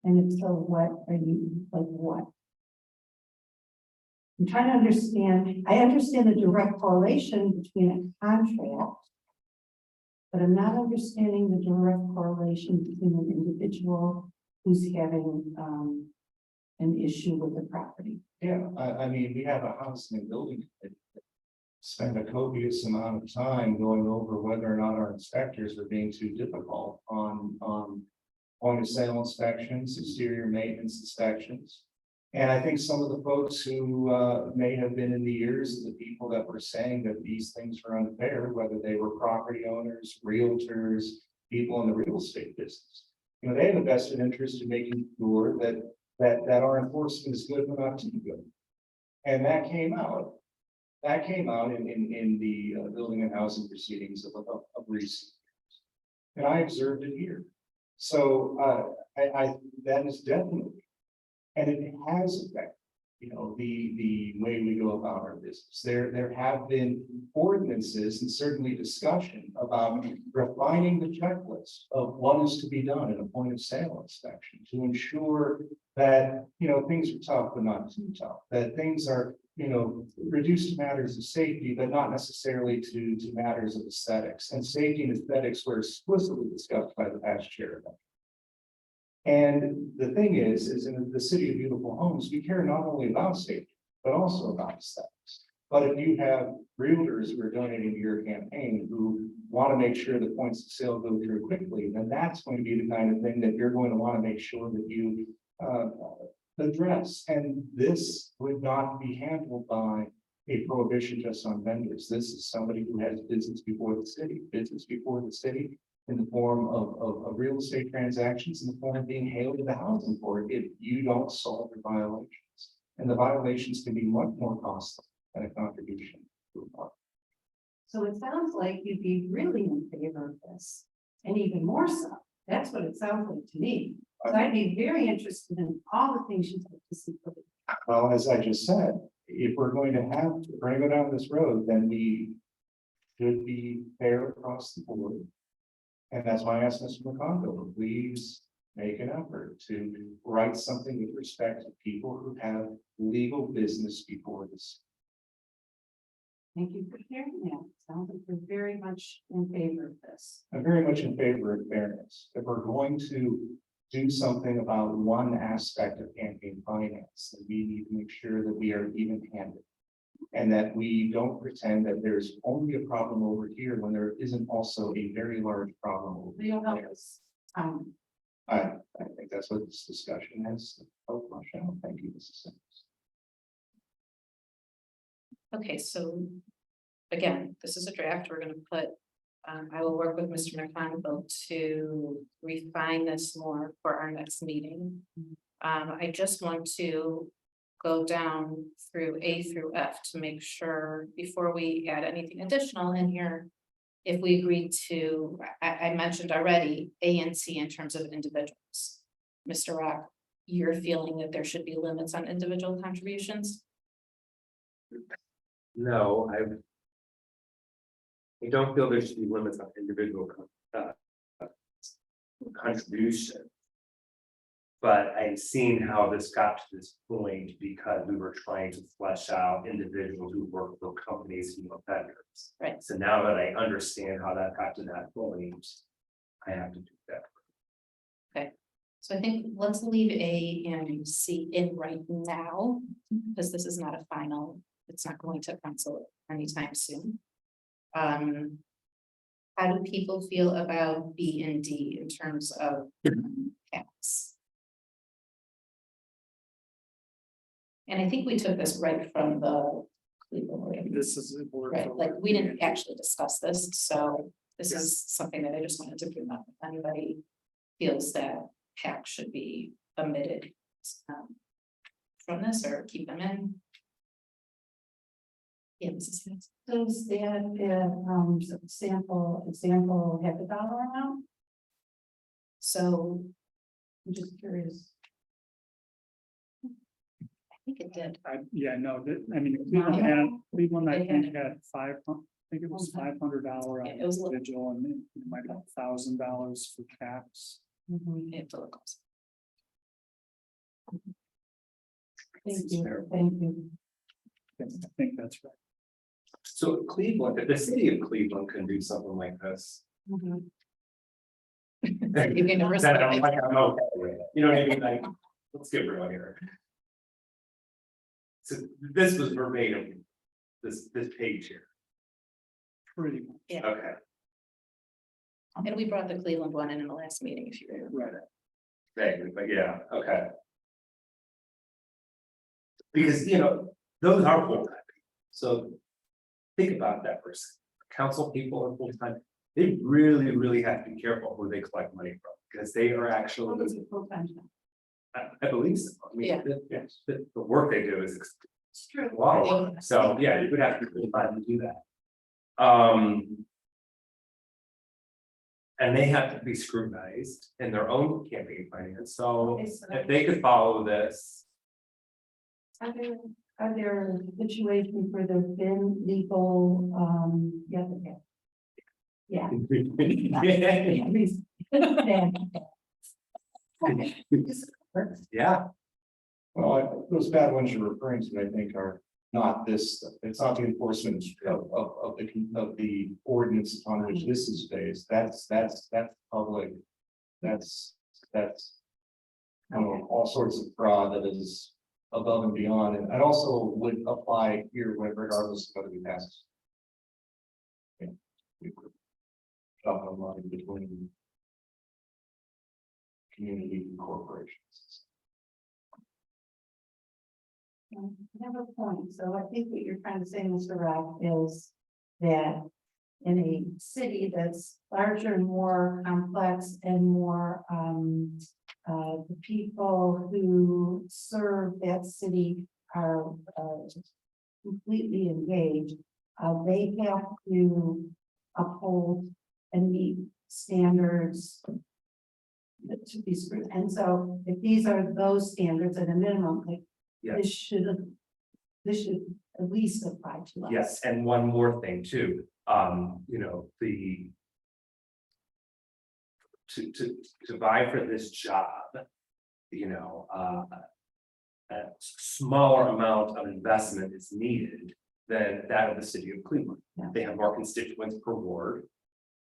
And if so, what are you, like what? I'm trying to understand, I understand the direct correlation between a contract, but I'm not understanding the direct correlation between an individual who's having an issue with the property.
Yeah, I mean, we have a housing and building committee that spend a copious amount of time going over whether or not our inspectors are being too difficult on point of sale inspections, exterior maintenance inspections. And I think some of the folks who may have been in the ears of the people that were saying that these things were unfair, whether they were property owners, realtors, people in the real estate business. They have a vested interest in making sure that our enforcement is good but not too good. And that came out. That came out in the building and housing proceedings of recent years. And I observed it here. So that is definitely, and it has affected, the way we go about our business. There have been ordinances and certainly discussion about refining the checklist of what is to be done at a point of sale inspection to ensure that, things are tough, but not too tough, that things are, reduced to matters of safety, but not necessarily to matters of aesthetics. And safety and aesthetics were explicitly discussed by the past chair. And the thing is in the city of beautiful homes, we care not only about safety, but also about aesthetics. But if you have realtors who are donating to your campaign who want to make sure the points of sale go through quickly, then that's going to be the kind of thing that you're going to want to make sure that you address. And this would not be handled by a prohibition just on vendors. This is somebody who has business before the city in the form of real estate transactions, in the form of being hailed to the housing court if you don't solve the violations. And the violations can be much more costly than a contribution to a park.
So it sounds like you'd be really in favor of this, and even more so. That's what it sounds like to me. So I'd be very interested in all the things you'd like to see. Put in.
Well, as I just said, if we're going to go down this road, then we should be fair across the board. And that's why I asked Mr. McConville, please make an effort to write something with respect to people who have legal business before this.
Thank you for sharing that. Sounds like we're very much in favor of this.
I'm very much in favor of fairness. If we're going to do something about one aspect of campaign finance, then we need to make sure that we are even-handed. And that we don't pretend that there's only a problem over here when there isn't also a very large problem over
You'll help
there.
us.
I think that's what this discussion has. Oh, Michelle, thank you, Mrs. Simmons.
Okay, so again, this is a draft. We're gonna put, I will work with Mr. McConville to refine this more for our next meeting. I just want to go down through A through F to make sure before we add anything additional in here. If we agree to, I mentioned already, A and C in terms of individuals. Mr. Rock, you're feeling that there should be limits on individual contributions?
No, I don't feel there should be limits on individual contribution. But I've seen how this got to this point because we were trying to flesh out individuals who work for companies who are vendors.
Right.
So now that I understand how that got to that point, I have to do that.
So I think let's leave A and C in right now, because this is not a final, it's not going to pencil anytime soon. How do people feel about B and D in terms of tax? And I think we took this right from the Cleveland Review,
This is.
right? Like, we didn't actually discuss this, so this is something that I just wanted to bring up. If anybody feels that tax should be omitted from this or keep them in. Yeah, Mrs. Smith.
Does that, example have the dollar amount?
So
I'm just curious.
I think it did.
Yeah, no, I mean,
No.
Cleveland, I
They
think had I think it was
Okay.
$500
Yeah, it was a little-
individual and it might have $1,000 for tax.
You have to look up.
Thank you, thank you.
I think that's right.
So Cleveland, the city of Cleveland can do something like this.
Mhm.
You're getting a
That I'm
respect.
like, I'm okay with. You know what I mean? Like, let's get real here. So this was verbatim, this page here.
Pretty much.
Yeah.
Okay.
And we brought the Cleveland one in the last meeting, if you remember.
Right.
Vaguely, but yeah, okay. Because, you know, those are full-time. So think about that for a second. Council people are full-time. They really, really have to be careful who they collect money from, because they are
What
actually,
is it full-time job?
I believe so. I mean,
Yeah.
the work they do is
It's true.
wow. So, yeah, you would have to be full-time to do that. And they have to be scrutinized in their own campaign finance, so
Okay, so
if they could follow this.
Are there situations where there's been legal, yeah.
Yeah,
Well, those bad ones you're referring to, I think, are not this, it's not the enforcement of the ordinance upon which this is based. That's public. That's. All sorts of fraud that is above and beyond, and it also would apply here regardless of whether we pass. Yeah, we could drop a line between community and corporations.
I have a point, so I think what you're trying to say, Mr. Rock, is that in a city that's larger and more complex and more, the people who serve that city are, completely engaged. They have to uphold and meet standards that should be screwed, and so if these are those standards at a minimum, like
yes,
this should at least apply to us.
yes, and one more thing too. You know, to vie for this job, you know, a smaller amount of investment is needed than that of the city of Cleveland.
Yeah.
They have more constituents per ward.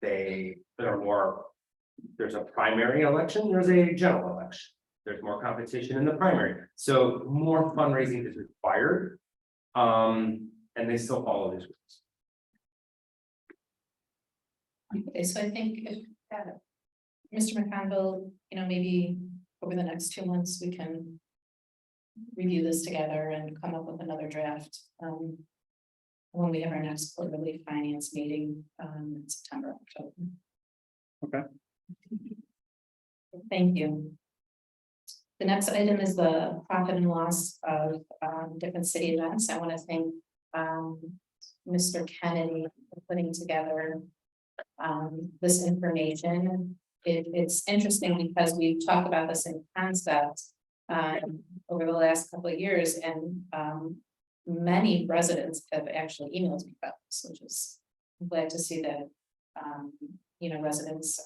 There are more, there's a primary election, there's a general election. There's more competition in the primary, so more fundraising is required. And they still follow these rules.
Okay, so I think if, Mr. McConville, you know, maybe over the next 2 months, we can review this together and come up with another draft. When we have our next quarterly finance meeting, in September, October.
Okay.
Thank you. The next item is the profit and loss of different city events. I want to thank Mr. Kennedy for putting together this information. It's interesting because we've talked about this in concept over the last couple of years, and many residents have actually emailed me about this, which is I'm glad to see that you know, residents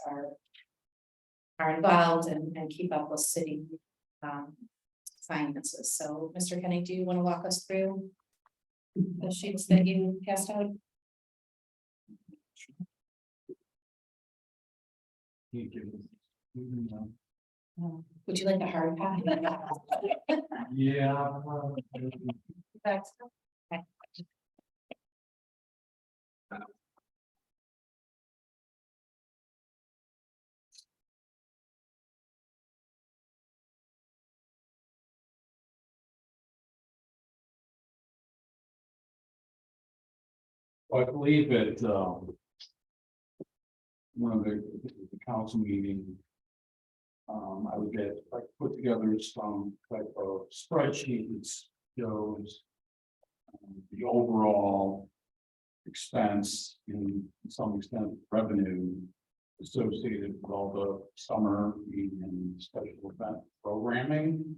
are involved and keep up with city finances. So, Mr. Kennedy, do you want to walk us through the sheets that you passed out? Would you like a hard copy?
Yeah.
That's-
I believe that, one of the council meeting. I would get, like, put together some type of spreadsheet that shows. The overall expense in some extent revenue. Associated with all the summer and special event programming.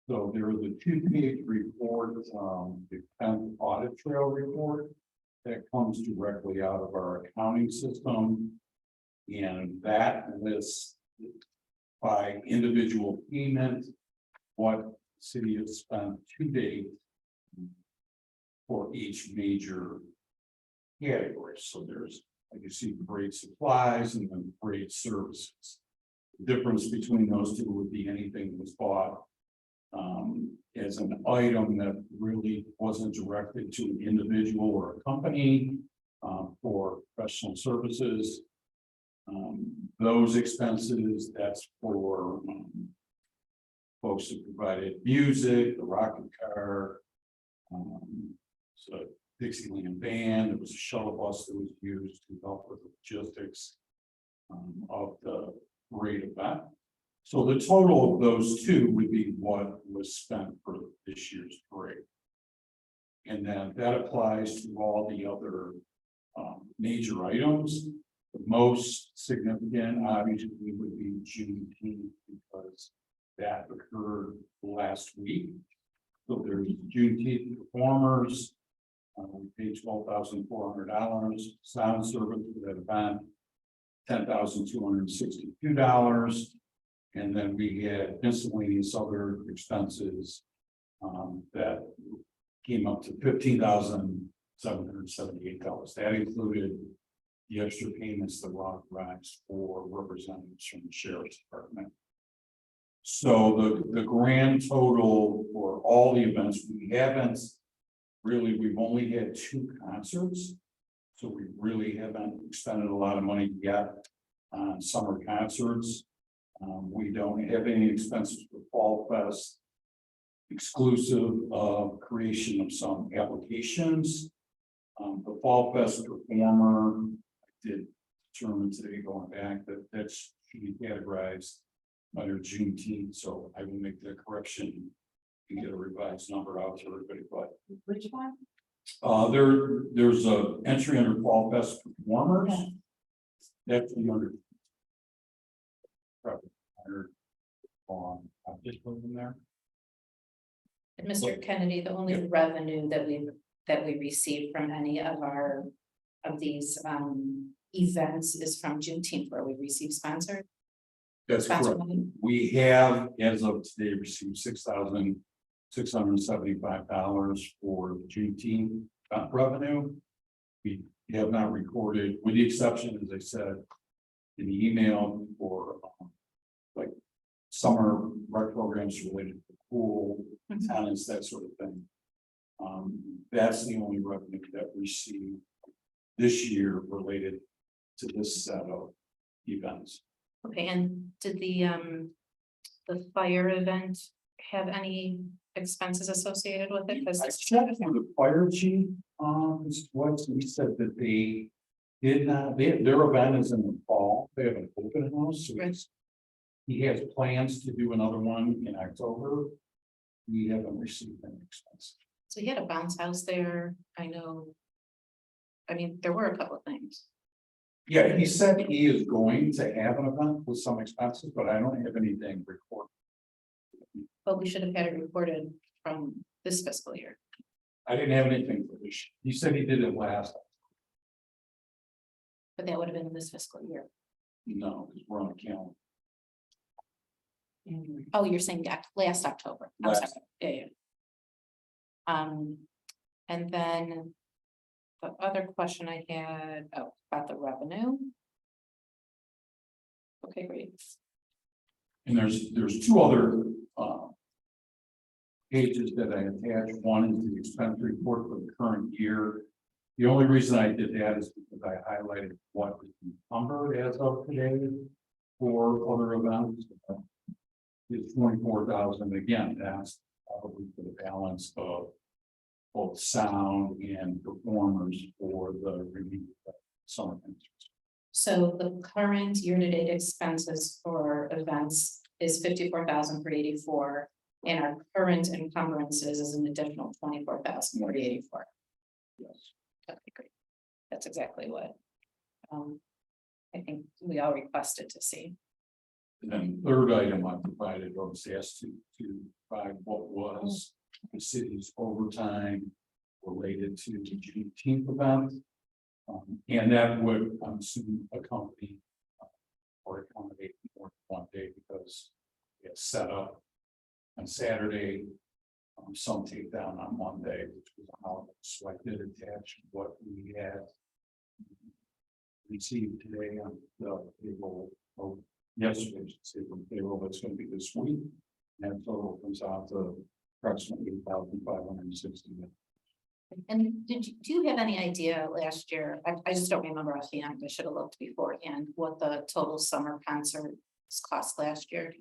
So there is a 2-page report, the 10th audit trail report. That comes directly out of our accounting system. And that lists by individual payment, what city has spent to date for each major category. So there's, like you see, freight supplies and then freight services. The difference between those two would be anything that was bought as an item that really wasn't directed to an individual or a company for professional services. Those expenses, that's for folks who provided music, the rocket car, so Dixieland band, there was a shuttle bus that was used to help with the logistics of the great event. So the total of those two would be what was spent for this year's parade. And then that applies to all the other major items. The most significant, obviously, would be Juneteenth because that occurred last week. So there's Juneteenth performers. We paid $12,400. Sound service for that event, $10,262. And then we had miscellaneous other expenses that came up to $15,778. That included the extra payments that were authorized for representatives from the sheriff's department. So the grand total for all the events, we've only had 2 concerts. So we really haven't expended a lot of money yet on summer concerts. We don't have any expenses for Fall Fest, exclusive of creation of some applications. The Fall Fest performer, I did determine today going back that should be categorized under Juneteenth, so I will make the correction and get a revised number out to everybody, but
Which one?
there's a entry under Fall Fest performers.
Okay.
That's the under. On this one in there.
And Mr. Kennedy, the only revenue that we received from any of our of these events is from Juneteenth, where we receive sponsored.
That's
sponsor
correct.
money.
We have, as of today, received $6,675 for Juneteenth revenue. We have not recorded, with the exception, as I said, in the email for like summer rec programs related to pool,
Mhm.
tennis, that sort of thing. That's the only revenue that we see this year related to this set of events.
Okay, and did the fire event have any expenses associated with it? 'Cause
I checked for the fire chief, what he said that they did not, their event is in the fall, they have an open house. So
Right.
he has plans to do another one in October. We haven't received any expense.
So he had a bounce house there, I know. I mean, there were a couple of things.
Yeah, he said he is going to have an event with some expenses, but I don't have anything recorded.
But we should have had it reported from this fiscal year.
I didn't have anything for this. He said he did it last,
But that would have been in this fiscal year.
no, because we're on a calendar.
Oh, you're saying last October. I'm sorry.
Last.
Yeah. And then. The other question I had, about the revenue. Okay, great.
And there's two other pages that I attached. One is the expense report for the current year. The only reason I did that is because I highlighted what was encumbered as of today for other events. It's 24,000. Again, that's probably for the balance of both sound and performers for the review summer concerts.
So the current year-to-date expenses for events is 54,384. And our current encumbrances is an additional 24,384.
Yes.
Okay, great. That's exactly what. I think we all requested to see.
And then the third item I provided was asked to provide what was the city's overtime related to the Juneteenth event. And that would, I'm assuming, accompany or accommodate more than one day because it's set up on Saturday. Some take down on Monday, which was a holiday. So I did attach what we had received today on the payroll. Yesterday, I should say, from payroll that's going to be this week. And total comes out to approximately 8,560.
And do you have any idea last year? I just don't remember offhand. I should have looked beforehand what the total summer concerts cost last year.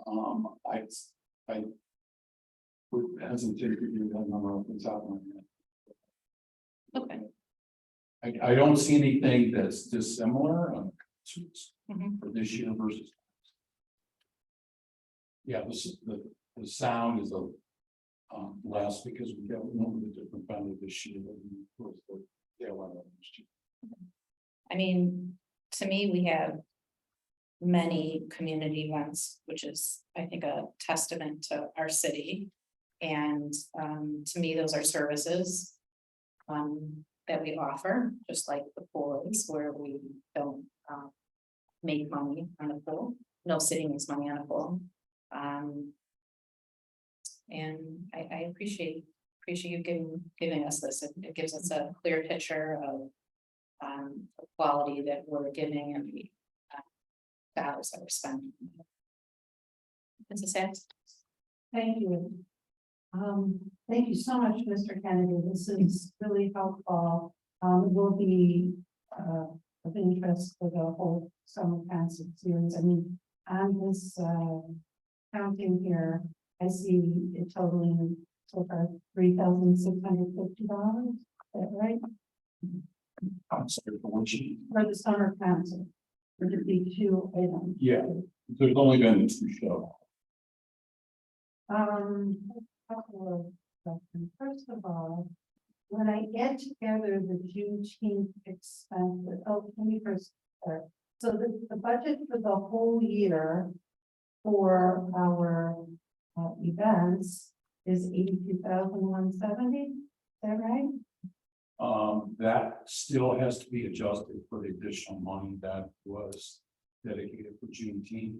I would hesitate to give you that number off the top of my head.
Okay.
I don't see anything that's dissimilar on concerts
Mhm.
for this year versus. Yeah, the sound is a less because we got one of the different vendor this year than was the tail end of last year.
I mean, to me, we have many community events, which is, I think, a testament to our city. And to me, those are services that we offer, just like the pool is, where we don't make money on the pool. No city makes money on a pool. And I appreciate you giving us this. It gives us a clear picture of the quality that we're giving and the dollars that we're spending. Mrs. Sacks?
Thank you. Thank you so much, Mr. Kennedy. This is really helpful. It will be of interest for the whole summer concert series. I mean, on this counting here, I see it totaling so far $3,650. Is that right?
I'm sorry for what you.
For the summer concert. Would it be two items?
Yeah, there's only been two shows.
A couple of questions. First of all, when I get together the Juneteenth expenses, let me first start. So the budget for the whole year for our events is 82,170. Is that right?
That still has to be adjusted for the additional money that was dedicated for Juneteenth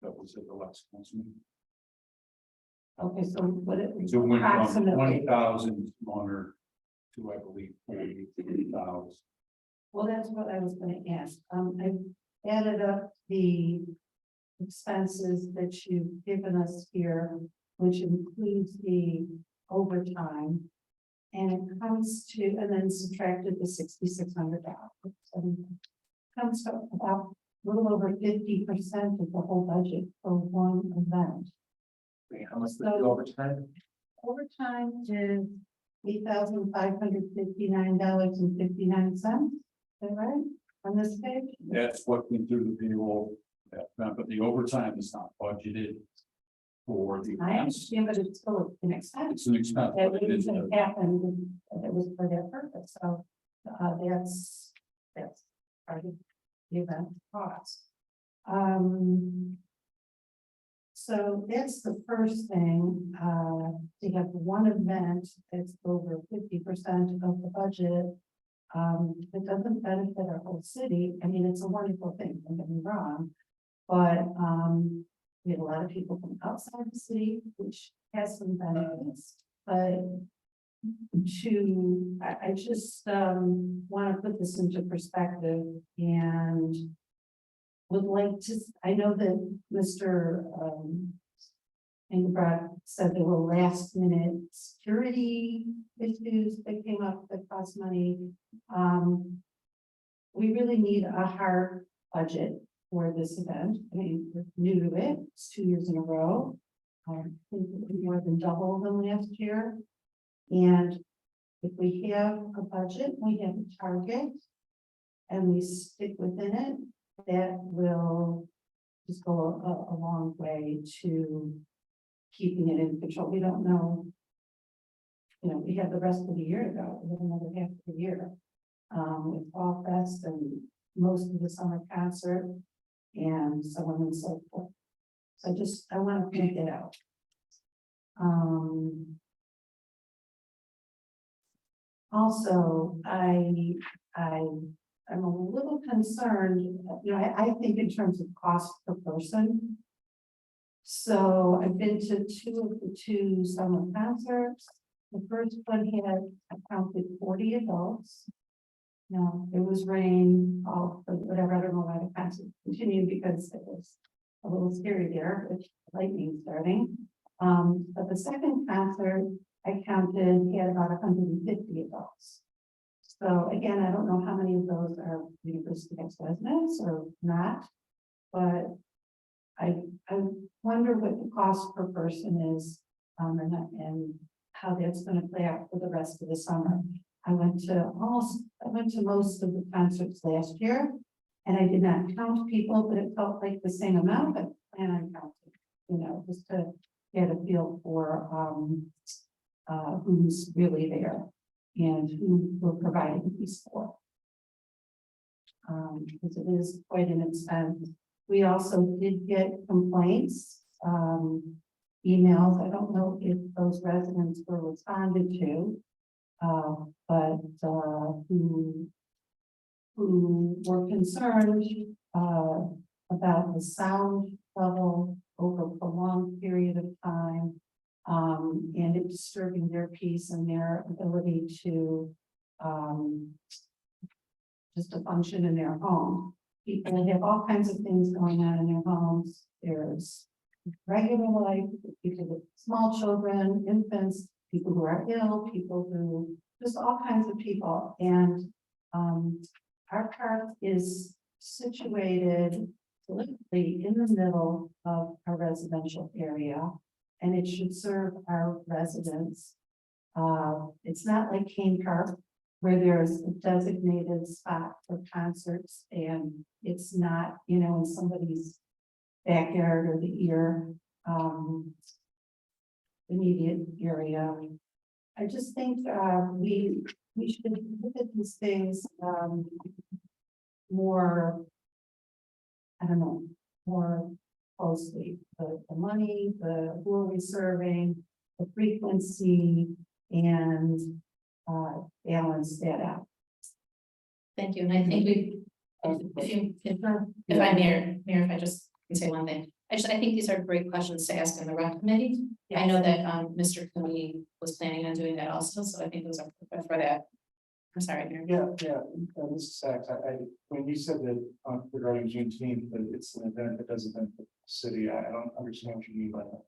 that was at the last council meeting.
Okay, so what it
So it went from
approximately,
20,200 to, I believe, 43,000.
well, that's what I was gonna ask. I added up the expenses that you've given us here, which includes the overtime. And it comes to, and then subtracted the $6,600. Comes to about a little over 50% of the whole budget for one event.
Wait, how much was
So-
the overtime?
Overtime is $8,559.59. Is that right? On this page?
That's what went through the payroll, but the overtime is not budgeted for the
I
expense.
understand, but it's still an expense.
It's an expense,
That
but it is,
reason happened, that was for that purpose, so, that's part of the event cost. So that's the first thing, to have one event that's over 50% of the budget. It doesn't benefit our whole city, I mean, it's a wonderful thing, don't get me wrong. But, we have a lot of people from outside the city, which has some benefits, but I just, want to put this into perspective and would like to, I know that Mr. Engelbrecht said there were last minute security issues that came up that cost money. We really need a hard budget for this event. I mean, we're new to it, it's 2 years in a row. I think more than double than last year. And if we have a budget, we have a target, and we stick within it, that will just go a long way to keeping it in control. We don't know. You know, we have the rest of the year to go, we have another half of the year. With Fall Fest and most of the summer concert and so on and so forth. So I want to point it out. Also, I'm a little concerned, you know, I think in terms of cost per person. So I've been to two summer concerts. The first one had, I counted 40 adults. No, it was rain, all, whatever, I don't know why the concert continued because it was a little scary there, with lightning starting. But the second concert, I counted, he had about 150 adults. So again, I don't know how many of those are University ex-residents or not, but I wonder what the cost per person is, and how that's going to play out for the rest of the summer. I went to most of the concerts last year, and I did not count people, but it felt like the same amount, but I plan on counting, you know, just to get a feel for who's really there and who we're providing these for. Because it is quite an expense. We also did get complaints, emails. I don't know if those residents were responded to. But who were concerned about the sound level over a prolonged period of time, and it disturbing their peace and their ability to just to function in their home. People have all kinds of things going on in their homes. There's regular life, people with small children, infants, people who are ill, people who, just all kinds of people. And our park is situated literally in the middle of a residential area, and it should serve our residents. It's not like Kane Park, where there's a designated spot for concerts, and it's not, you know, in somebody's backyard or the immediate area. I just think we should look at these things more, I don't know, more closely. The money, who are we serving, the frequency, and balance that out.
Thank you, and I think we, if I may, Mayor, if I just can say one thing. I think these are great questions to ask in the rec committee. I know that, Mr. Cooney was planning on doing that also, so I think those are perfect for that. I'm sorry, Mayor.
Yeah, Mrs. Sachs, when you said that regarding Juneteenth, that it's an event that doesn't benefit the city, I don't understand what you mean by that.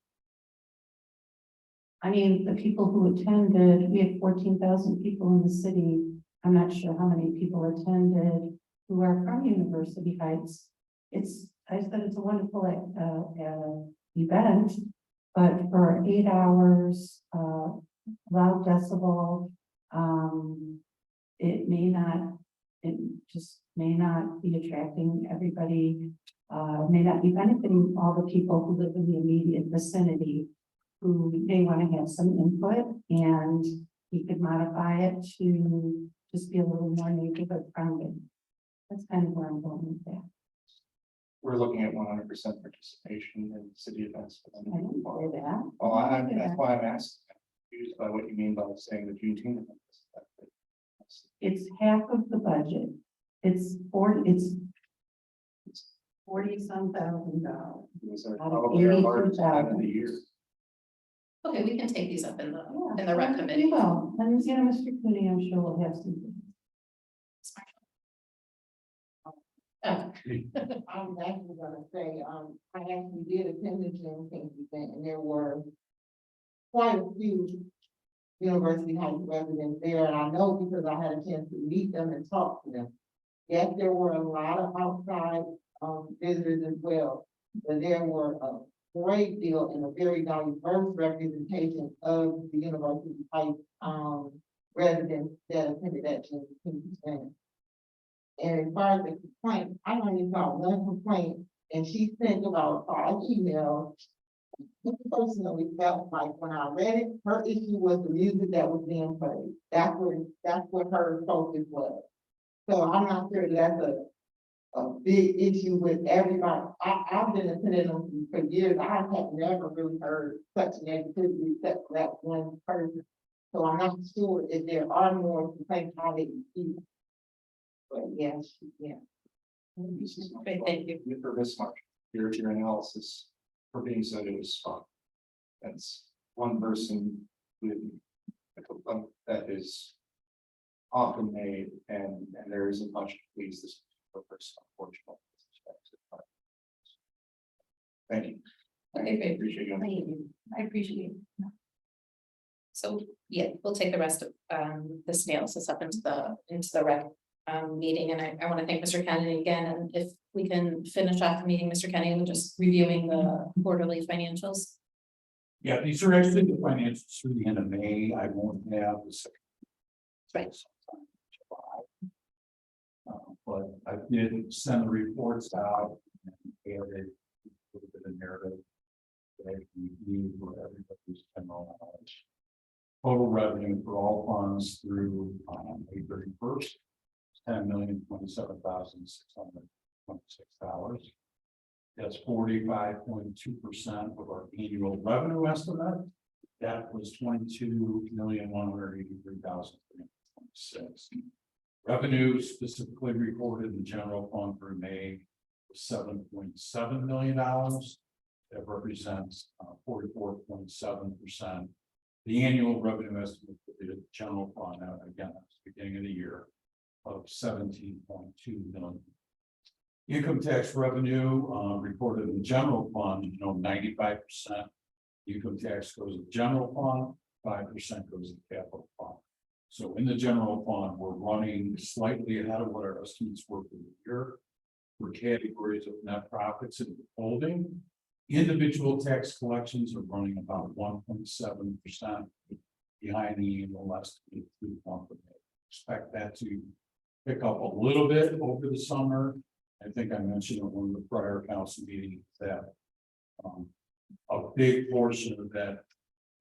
I mean, the people who attended, we had 14,000 people in the city. I'm not sure how many people attended who are from University Heights. I said it's a wonderful event, but for 8 hours, loud decibel, it just may not be attracting everybody, may not be benefiting all the people who live in the immediate vicinity, who may want to have some input, and he could modify it to just be a little more neighborhood friendly. That's kind of where I'm going with that.
We're looking at 100% participation in city events.
I didn't say that.
Oh, that's why I'm asking, confused by what you mean by saying the Juneteenth event.
It's half of the budget. It's 40 some $1,000.
These are
Out of
probably our largest event of
82,000.
the year.
Okay, we can take these up in
Yeah,
the rec committee.
Well, and you know, Mr. Cooney, I'm sure will have some.
Oh,
I was actually gonna say, I actually did attend the Juneteenth event, and there were quite a few University Heights residents there, and I know because I had a chance to meet them and talk to them. Yes, there were a lot of outside, visitors as well, but there were a great deal and a very diverse representation of the University Heights, residents that attended that Juneteenth event. And as far as the complaint, I only got one complaint, and she sent about 5 emails. I personally felt like when I read it, her issue was the music that was being played. That's what her focus was. So I'm not sure that's a big issue with everybody. I've been attending them for years. I have never really heard such negativity except for that one person. So I'm not sure if there are more complaints, how they receive. But yes, yeah.
Great, thank you.
For this much, here's your analysis for being said it was fun. That's one person with a complaint that is often made, and there isn't much to please this person, unfortunately. Thank you.
Okay, great.
Appreciate you.
Thank you. I appreciate it. So, yeah, we'll take the rest of the snails up into the rec meeting, and I want to thank Mr. Kennedy again, and if we can finish off the meeting, Mr. Kennedy, and just reviewing the quarterly financials.
Yeah, these are actually the financials through the end of May. I won't have the second.
Right.
Sometime in July. But I did send the reports out and added a little bit of narrative that I can review for everybody's general knowledge. Total revenue for all funds through May 31st, $10,027,626. That's 45.2% of our annual revenue estimate. That was 22,183,326. Revenue specifically recorded in the general fund for May was $7.7 million. That represents 44.7%. The annual revenue estimate for the general fund, again, that's the beginning of the year, of 17.2 million. Income tax revenue reported in the general fund, 95%. Income tax goes to the general fund, 5% goes to the capital fund. So in the general fund, we're running slightly ahead of what our estimates were for the year. For categories of net profits and withholding, individual tax collections are running about 1.7% behind the annual estimate through the month of May. Expect that to pick up a little bit over the summer. I think I mentioned at one of the prior council meetings that a big portion of that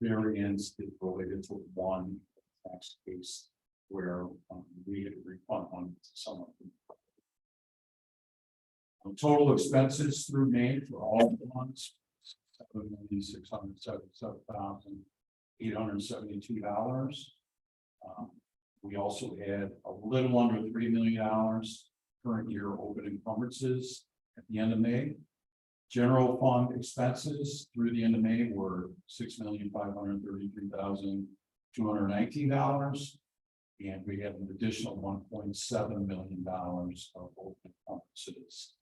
variance is related to one tax case where we had to refund money to someone. Total expenses through May for all funds, $7,677,872. We also had a little under $3 million current year open encumbrances at the end of May. General fund expenses through the end of May were $6,533,219. And we have an additional $1.7 million of open encumbrances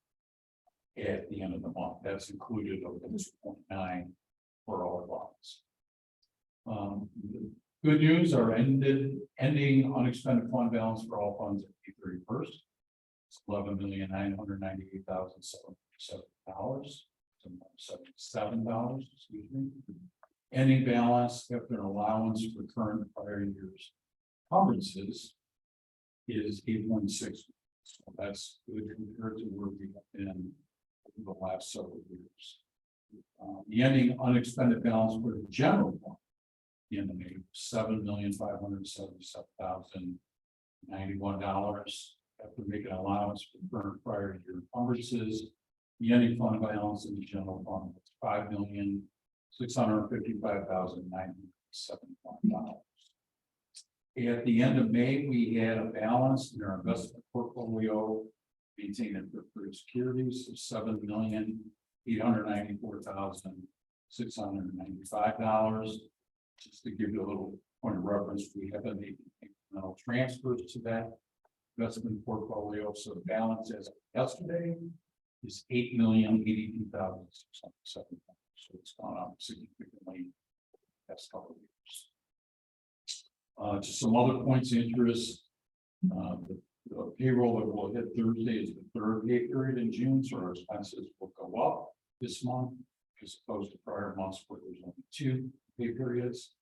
at the end of the month. That's included of the 2.9 for all funds. Good news, our ending unexpended fund balance for all funds at May 31st. It's $11,998,777, excuse me. Ending balance after an allowance for current and prior years encumbrances is 8.6. So that's good compared to where we have been over the last several years. The ending unexpended balance for the general fund in the May, $7,577,091. After making an allowance for current prior year encumbrances, the ending fund balance in the general fund was $5,655,971. At the end of May, we had a balance in our investment portfolio maintained in preferred securities of $7,894,695. Just to give you a little point of reference, we have been making incremental transfers to that investment portfolio. So the balance as of yesterday is $8,082,607. So it's gone up significantly the past couple of years. Just some other points of interest. The payroll that will hit Thursday is the third pay period in June, so our expenses will go up this month as opposed to prior months where there's only 2 pay periods.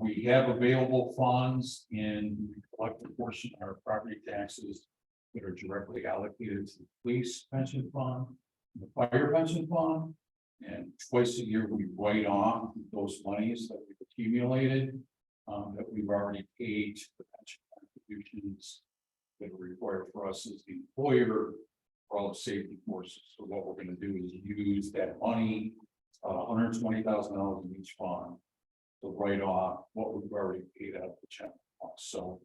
We have available funds in the collective portion of our property taxes that are directly allocated to the police pension fund, the fire pension fund, and twice a year we write off those monies that we've accumulated that we've already paid to the pension contributions that are required for us as the employer for all the safety forces. So what we're going to do is use that money, $120,000 in each fund, to write off what we've already paid out of the general fund. So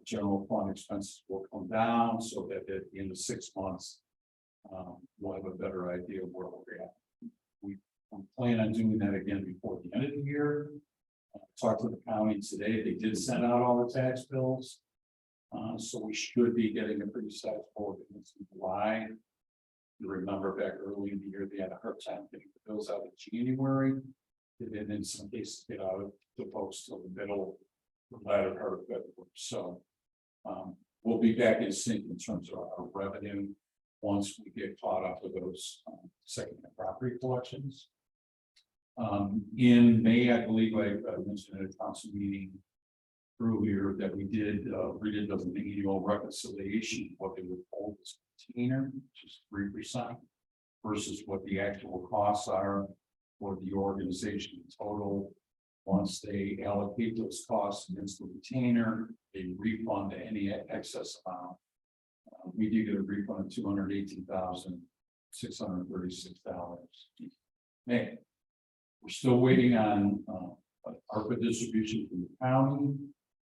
general fund expenses will come down so that at the end of 6 months, we'll have a better idea of where we're at. We plan on doing that again before the end of the year. Talked to the county today. They did send out all the tax bills. So we should be getting a pretty sizable in July. You remember back early in the year, they had a hard time getting the bills out in January. They didn't in some cases get out of the post till the middle, the latter part of February. So we'll be back in sync in terms of our revenue once we get caught up with those second-hand property collections. In May, I believe I mentioned at a council meeting earlier that we did redid the annual reconciliation, what they would hold as container, which is 3%, versus what the actual costs are for the organization in total. Once they allocate those costs against the retainer, they refund any excess amount. We did get a refund of $218,636. May. We're still waiting on ARPA distribution from the county.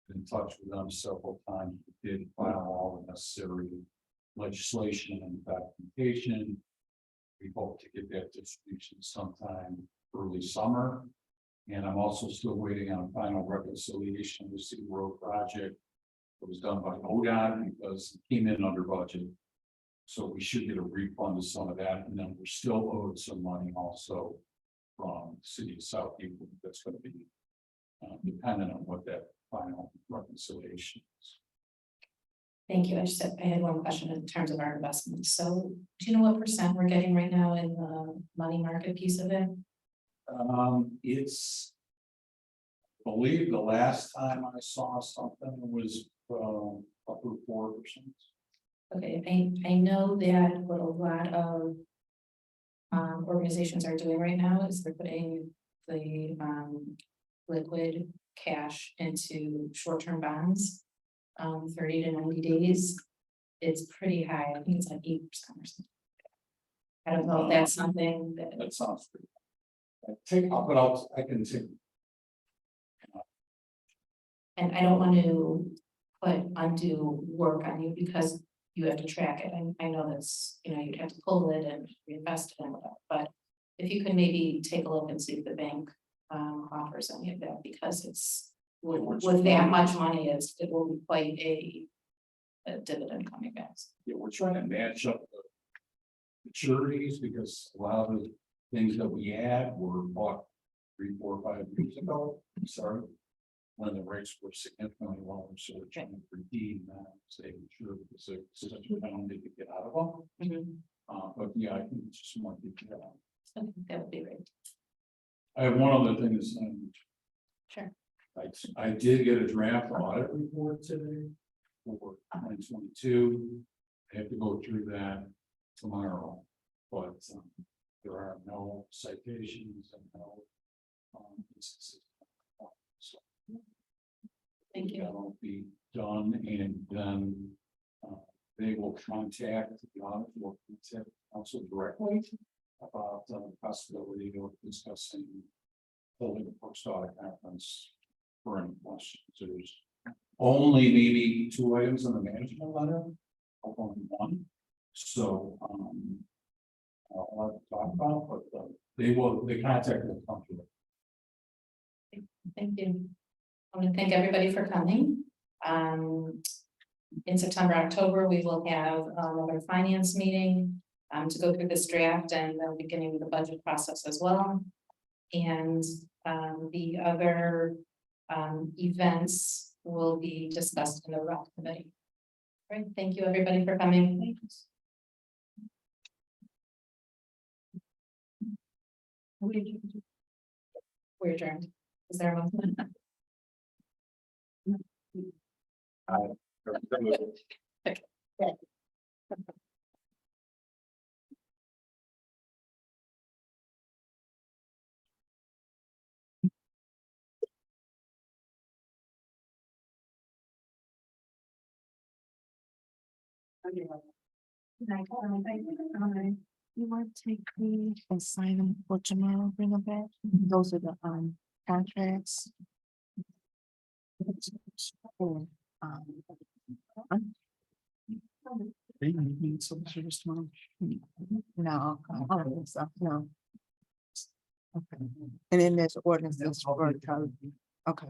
Been in touch with them several times. We did file all the necessary legislation and documentation. We hope to get that distribution sometime early summer. And I'm also still waiting on final reconciliation of the City Road project that was done by ODOT because it came in under budget. So we should get a refund of some of that. And then we're still owed some money also from the City of South People. That's going to be dependent on what that final reconciliation is.
Thank you. I had one question in terms of our investments. So do you know what % we're getting right now in the money market piece of it?
It's, I believe the last time I saw something was upper 4%.
Okay, I know that what a lot of organizations are doing right now is they're putting the liquid cash into short-term bonds, 30 to 90 days. It's pretty high. I think it's like 8% or something. I don't know if that's something
That sounds pretty. I can take.
And I don't want to put undue work on you because you have to track it. And I know that's, you know, you'd have to pull it and reinvest it and whatever, but if you could maybe take a look and see if the bank offers any of that, because it's with that much money, it will be quite a dividend coming back.
Yeah, we're trying to match up the maturities because a lot of the things that we add were bought 3, 4, 5 years ago. Sorry. When the rates were significantly lower, so we're trying to redeem that, say, sure, because it's such a pound they could get out of them. But yeah, I think it's just more detail.
I think that would be great.
I have one other thing is,
Sure.
I did get a draft audit report today for 2022. I have to go through that tomorrow, but there are no citations and no instances. So
Thank you.
that'll be done, and then they will contact the audit, will contact council directly about the possibility of discussing holding a post audit conference for any questions. There's only maybe 2 items in the management letter, only one. So I'll have to talk about, but they contact the company.
Thank you. I want to thank everybody for coming. In September, October, we will have another finance meeting to go through this draft, and then beginning with the budget process as well. And the other events will be discussed in the rec committee. All right, thank you, everybody, for coming. We're adjourned. Is there a motion?
You want to take these and sign them for tomorrow, bring them back? Those are the contracts. For,
They need some service tomorrow.
no, I don't think so, no. Okay, and then there's ordinances for, okay.